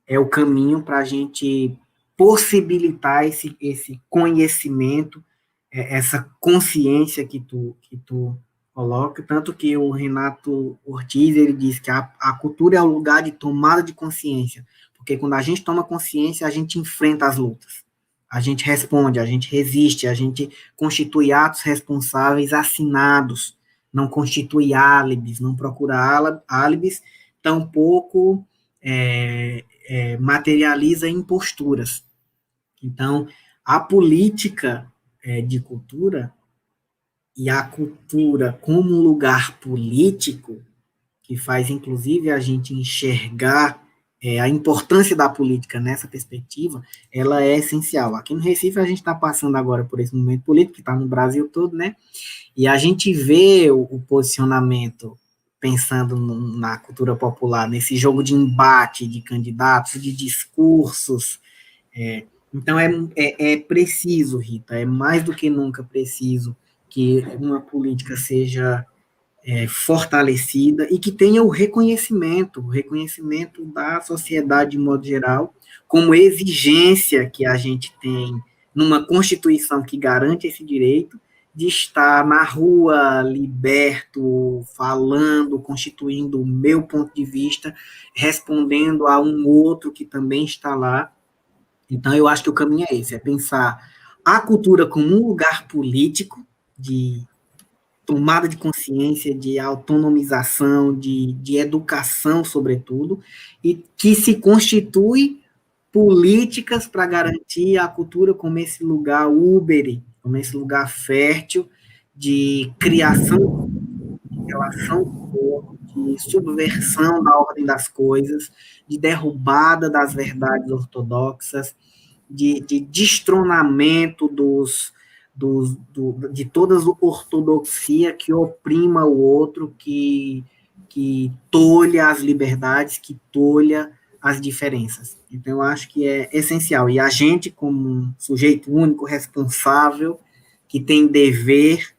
B: é o caminho para a gente possibilitar esse conhecimento, essa consciência que tu coloca, tanto que o Renato Ortiz, ele diz que a cultura é o lugar de tomada de consciência, porque quando a gente toma consciência, a gente enfrenta as lutas, a gente responde, a gente resiste, a gente constitui atos responsáveis assinados, não constitui álibis, não procura álibis, tampouco materializa imposturas. Então, a política de cultura e a cultura como um lugar político, que faz, inclusive, a gente enxergar a importância da política nessa perspectiva, ela é essencial. Aqui no Recife, a gente está passando agora por esse momento político, que está no Brasil todo, né? E a gente vê o posicionamento, pensando na cultura popular, nesse jogo de embate de candidatos, de discursos. Então, é preciso, Rita, é mais do que nunca preciso que uma política seja fortalecida e que tenha o reconhecimento da sociedade de modo geral, como exigência que a gente tem numa Constituição que garante esse direito de estar na rua, liberto, falando, constituindo o meu ponto de vista, respondendo a um outro que também está lá. Então, eu acho que o caminho é esse, é pensar a cultura como um lugar político de tomada de consciência, de autonomização, de educação, sobretudo, e que se constitui políticas para garantir a cultura como esse lugar úbere, como esse lugar fértil de criação, de relação com o outro, de subversão da ordem das coisas, de derrubada das verdades ortodoxas, de destronamento de toda a ortodoxia que oprima o outro, que tolha as liberdades, que tolha as diferenças. Então, eu acho que é essencial. E a gente, como um sujeito único, responsável, que tem dever,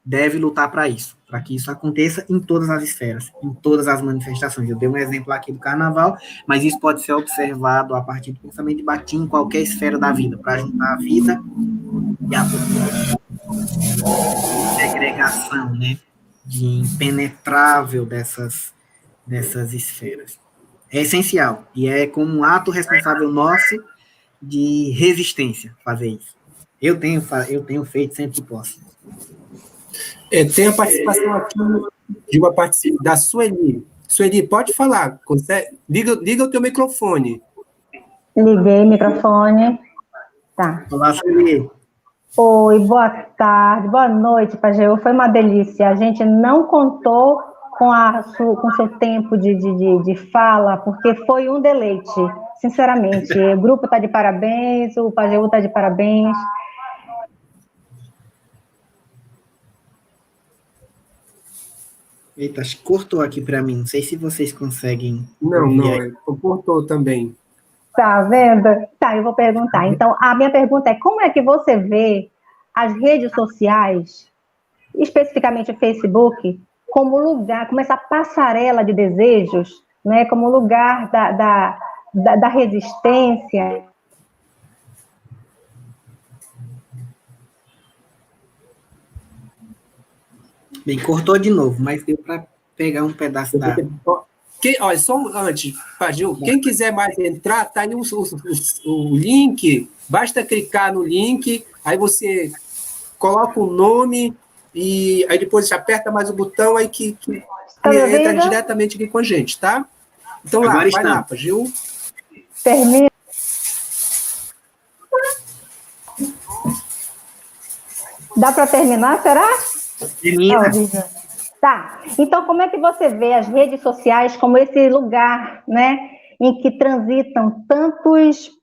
B: deve lutar para isso, para que isso aconteça em todas as esferas, em todas as manifestações. Eu dei um exemplo aqui do carnaval, mas isso pode ser observado a partir do pensamento de Bakhtin em qualquer esfera da vida, para juntar a vida e a segregação, né, de impenetrável dessas esferas. É essencial, e é como um ato responsável nosso de resistência fazer isso. Eu tenho feito sempre que posso.
A: Tem a participação aqui da Sueli. Sueli, pode falar. Liga o teu microfone.
C: Liguei o microfone. Tá.
B: Olá, Sueli.
C: Oi, boa tarde, boa noite, Pajeú. Foi uma delícia. A gente não contou com o seu tempo de fala, porque foi um deleite, sinceramente. O grupo está de parabéns, o Pajeú está de parabéns.
B: Eita, acho que cortou aqui para mim. Não sei se vocês conseguem.
A: Não, cortou também.
C: Tá vendo? Tá, eu vou perguntar. Então, a minha pergunta é: como é que você vê as redes sociais, especificamente o Facebook, como lugar, como essa passarela de desejos, né, como lugar da resistência?
B: Bem, cortou de novo, mas deu para pegar um pedaço da...
A: Olha, só antes, Pajeú, quem quiser mais entrar, tá aí o link, basta clicar no link, aí você coloca o nome e aí depois você aperta mais o botão aí que entra diretamente aqui com a gente, tá? Então vai lá, Pajeú.
C: Termina. Dá para terminar, será?
B: Termina.
C: Tá. Então, como é que você vê as redes sociais como esse lugar, né, em que transitam tantos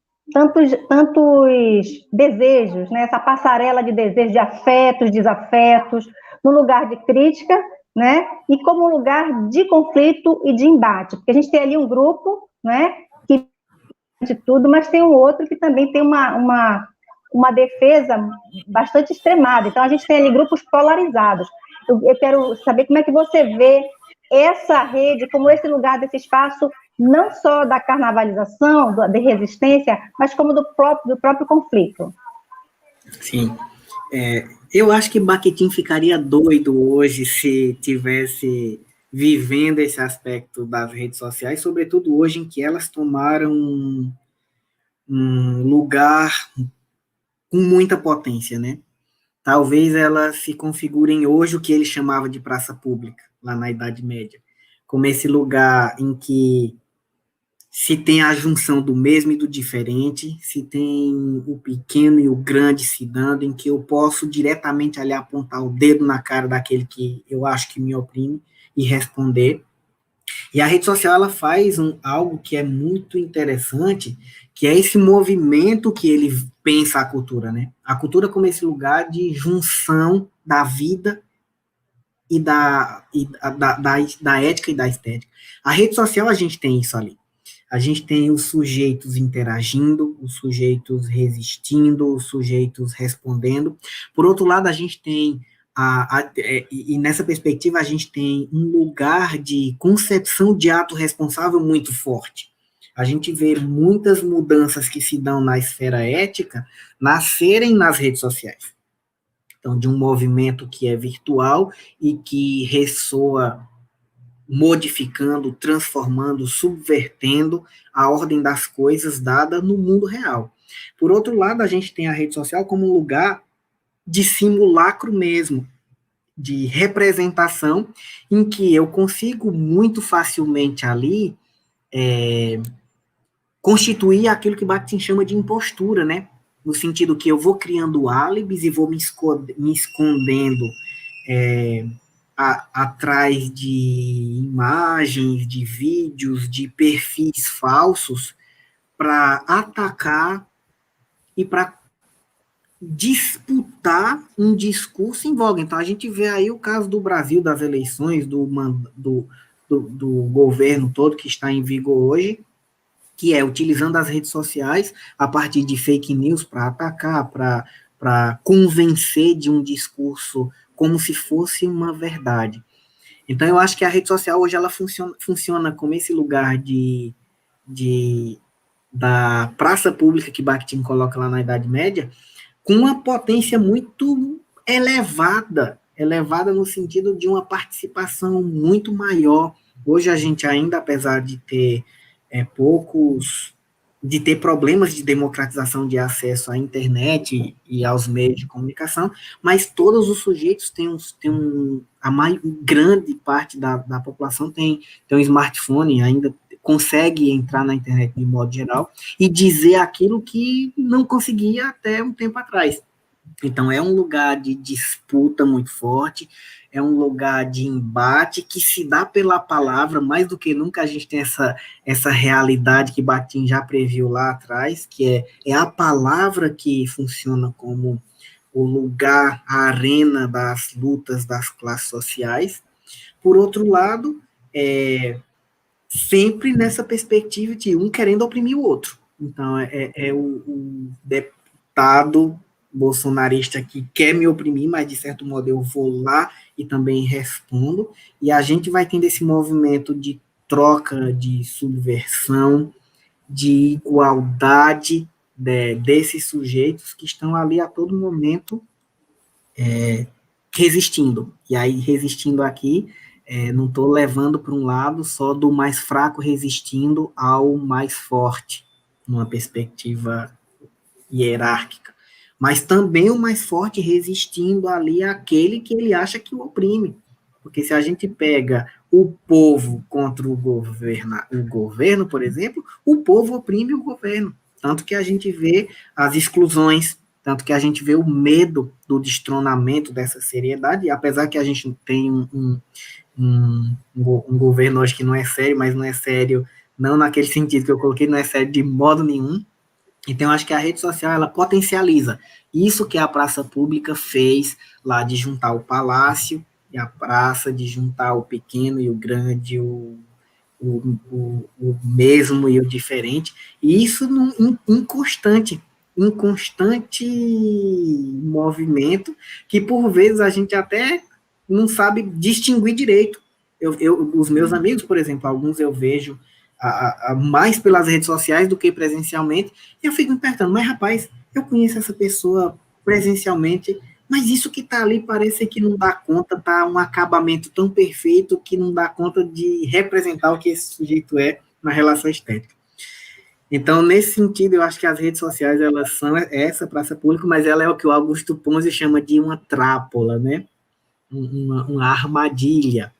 C: desejos, né, essa passarela de desejos, de afetos, desafetos, no lugar de crítica, né, e como lugar de conflito e de embate? Porque a gente tem ali um grupo, né, que de tudo, mas tem um outro que também tem uma defesa bastante extremada. Então, a gente tem ali grupos polarizados. Eu quero saber como é que você vê essa rede, como esse lugar desse espaço não só da carnavalização, da resistência, mas como do próprio conflito.
B: Sim. Eu acho que Bakhtin ficaria doido hoje se tivesse vivendo esse aspecto das redes sociais, sobretudo hoje em que elas tomaram um lugar com muita potência, né? Talvez elas se configurem hoje o que ele chamava de praça pública, lá na Idade Média, como esse lugar em que se tem a junção do mesmo e do diferente, se tem o pequeno e o grande se dando, em que eu posso diretamente ali apontar o dedo na cara daquele que eu acho que me oprime e responder. E a rede social, ela faz algo que é muito interessante, que é esse movimento que ele pensa a cultura, né? A cultura como esse lugar de junção da vida e da ética e da estética. A rede social, a gente tem isso ali. A gente tem os sujeitos interagindo, os sujeitos resistindo, os sujeitos respondendo. Por outro lado, a gente tem, e nessa perspectiva, a gente tem um lugar de concepção de ato responsável muito forte. A gente vê muitas mudanças que se dão na esfera ética nascerem nas redes sociais. Então, de um movimento que é virtual e que ressoa modificando, transformando, subvertendo a ordem das coisas dada no mundo real. Por outro lado, a gente tem a rede social como um lugar de simulacro mesmo, de representação, em que eu consigo muito facilmente ali constituir aquilo que Bakhtin chama de impostura, né? No sentido que eu vou criando álibis e vou me escondendo atrás de imagens, de vídeos, de perfis falsos para atacar e para disputar um discurso em voga. Então, a gente vê aí o caso do Brasil, das eleições, do governo todo que está em vigor hoje, que é utilizando as redes sociais a partir de fake news para atacar, para convencer de um discurso como se fosse uma verdade. Então, eu acho que a rede social hoje ela funciona como esse lugar da praça pública que Bakhtin coloca lá na Idade Média, com uma potência muito elevada no sentido de uma participação muito maior. Hoje a gente ainda, apesar de ter de ter problemas de democratização de acesso à internet e aos meios de comunicação, mas todos os sujeitos grande parte da população tem um smartphone, ainda consegue entrar na internet de modo geral e dizer aquilo que não conseguia até um tempo atrás. Então, é um lugar de disputa muito forte, é um lugar de embate que se dá pela palavra, mais do que nunca a gente tem essa realidade que Bakhtin já previu lá atrás, que é a palavra que funciona como o lugar, a arena das lutas das classes sociais. Por outro lado, sempre nessa perspectiva de um querendo oprimir o outro. Então, o deputado bolsonarista que quer me oprimir, mas de certo modo eu vou lá e também respondo, e a gente vai tendo esse movimento de troca, de subversão, de igualdade desses sujeitos que estão ali a todo momento resistindo. E aí, resistindo aqui, não estou levando para um lado só do mais fraco resistindo ao mais forte, numa perspectiva hierárquica, mas também o mais forte resistindo ali àquele que ele acha que o oprime. Porque se a gente pega o povo contra o governo, por exemplo, o povo oprime o governo. Tanto que a gente vê as exclusões, tanto que a gente vê o medo do destronamento dessa seriedade, e apesar que a gente tem um governo hoje que não é sério, mas não é sério, não naquele sentido que eu coloquei, não é sério de modo nenhum. Então, eu acho que a rede social, ela potencializa isso que a praça pública fez lá de juntar o palácio e a praça, de juntar o pequeno e o grande, o mesmo e o diferente, e isso em constante movimento, que por vezes a gente até não sabe distinguir direito. Os meus amigos, por exemplo, alguns eu vejo mais pelas redes sociais do que presencialmente, e eu fico me perguntando, mas rapaz, eu conheço essa pessoa presencialmente, mas isso que está ali parece que não dá conta, tá um acabamento tão perfeito que não dá conta de representar o que esse sujeito é na relação estética. Então, nesse sentido, eu acho que as redes sociais, elas são essa praça pública, mas ela é o que o Augusto Ponzi chama de uma trápola, né? Uma armadilha,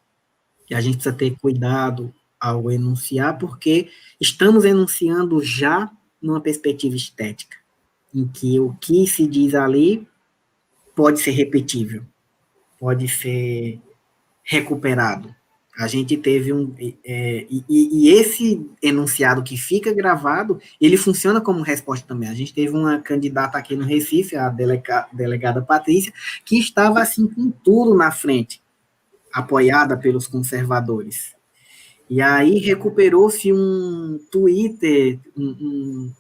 B: que a gente precisa ter cuidado ao enunciar, porque estamos enunciando já numa perspectiva estética, em que o que se diz ali pode ser repetível, pode ser recuperado. A gente teve e esse enunciado que fica gravado, ele funciona como resposta também. A gente teve uma candidata aqui no Recife, a delegada Patrícia, que estava assim com tudo na frente, apoiada pelos conservadores. E aí recuperou-se um Twitter,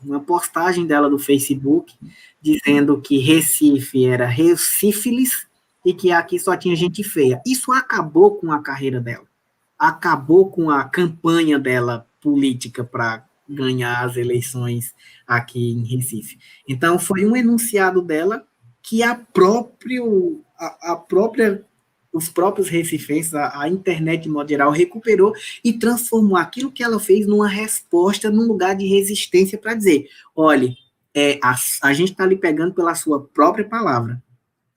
B: uma postagem dela do Facebook, dizendo que Recife era Recífilis e que aqui só tinha gente feia. Isso acabou com a carreira dela, acabou com a campanha dela política para ganhar as eleições aqui em Recife. Então, foi um enunciado dela que os próprios recifenses, a internet de modo geral, recuperou e transformou aquilo que ela fez numa resposta, num lugar de resistência para dizer, olha, a gente está ali pegando pela sua própria palavra.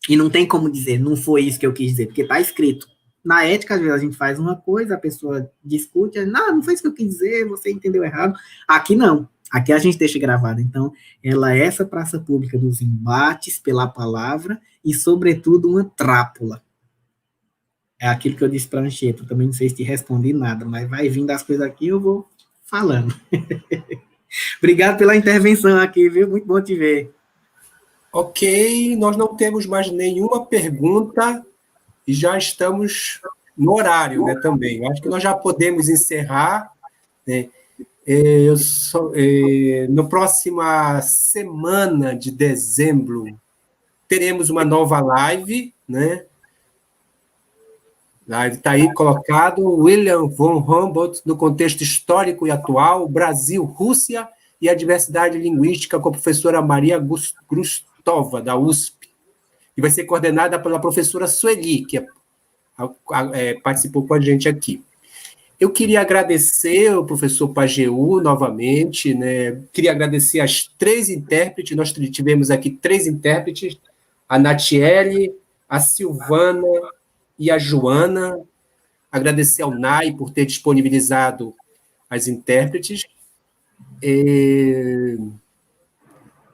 B: E não tem como dizer, não foi isso que eu quis dizer, porque está escrito. Na ética, às vezes, a gente faz uma coisa, a pessoa discute, não foi isso que eu quis dizer, você entendeu errado. Aqui não, aqui a gente deixa gravado. Então, ela é essa praça pública dos embates pela palavra e, sobretudo, uma trápula. É aquilo que eu disse para a Anchieta, também não sei se te respondi nada, mas vai vindo as coisas aqui, eu vou falando. Obrigado pela intervenção aqui, viu? Muito bom te ver.
A: Ok, nós não temos mais nenhuma pergunta e já estamos no horário, né, também. Acho que nós já podemos encerrar, né? No próxima semana de dezembro teremos uma nova live, né? Está aí colocado William von Humboldt no contexto histórico e atual, Brasil, Rússia e a diversidade linguística, com a professora Maria Grustova, da USP. E vai ser coordenada pela professora Sueli, que participou com a gente aqui. Eu queria agradecer ao professor Pajeú novamente, né? Queria agradecer as 3 intérpretes, nós tivemos aqui 3 intérpretes, a Natiele, a Silvana e a Joana. Agradecer ao NAI por ter disponibilizado as intérpretes.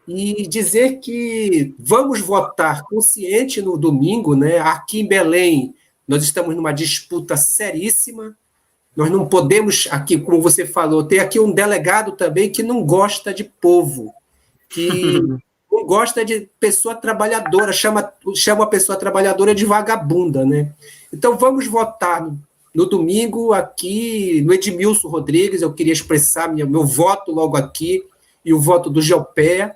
A: E dizer que vamos votar consciente no domingo, né? Aqui em Belém, nós estamos numa disputa seríssima. Nós não podemos, aqui, como você falou, ter aqui um delegado também que não gosta de povo, que não gosta de pessoa trabalhadora, chama a pessoa trabalhadora de vagabunda, né? Então, vamos votar no domingo aqui, no Edmilson Rodrigues. Eu queria expressar meu voto logo aqui, e o voto do Geopé.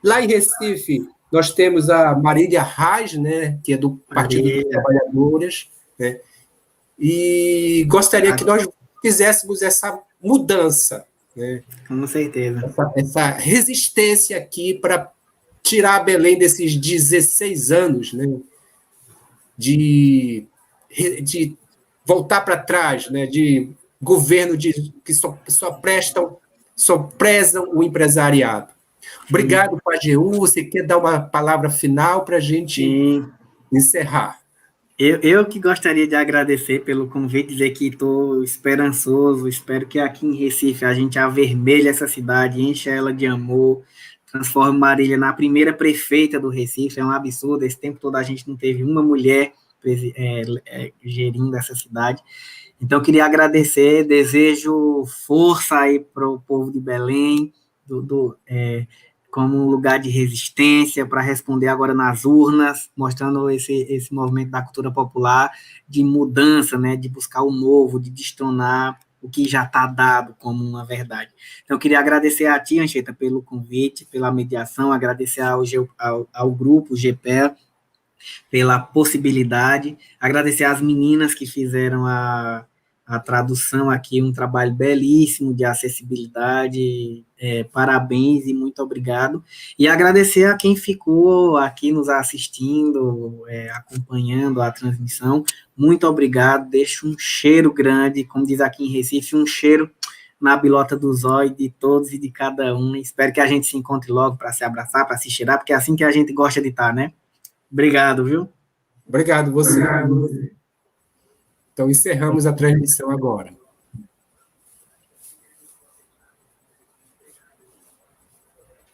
A: Lá em Recife, nós temos a Marília Reis, né, que é do Partido dos Trabalhadores, né? E gostaria que nós fizéssemos essa mudança, né?
B: Com certeza.
A: Essa resistência aqui para tirar Belém desses 16 anos, né? De voltar para trás, né? De governo que só prezam o empresariado. Obrigado, Pajeú. Você quer dar uma palavra final para a gente encerrar?
B: Eu que gostaria de agradecer pelo convite, dizer que estou esperançoso, espero que aqui em Recife a gente avermelhe essa cidade, encha ela de amor, transforme Marília na primeira prefeita do Recife. É um absurdo, esse tempo todo a gente não teve uma mulher gerindo essa cidade. Então, eu queria agradecer, desejo força aí para o povo de Belém, como um lugar de resistência para responder agora nas urnas, mostrando esse movimento da cultura popular de mudança, né, de buscar o novo, de destronar o que já está dado como uma verdade. Então, eu queria agradecer a ti, Anchieta, pelo convite, pela mediação, agradecer ao grupo GPE pela possibilidade, agradecer às meninas que fizeram a tradução aqui, um trabalho belíssimo de acessibilidade, parabéns e muito obrigado. E agradecer a quem ficou aqui nos assistindo, acompanhando a transmissão, muito obrigado, deixo um cheiro grande, como diz aqui em Recife, um cheiro na bilota do zóio de todos e de cada um. Espero que a gente se encontre logo para se abraçar, para se cheirar, porque é assim que a gente gosta de estar, né? Obrigado, viu?
A: Obrigado, você. Então, encerramos a transmissão agora.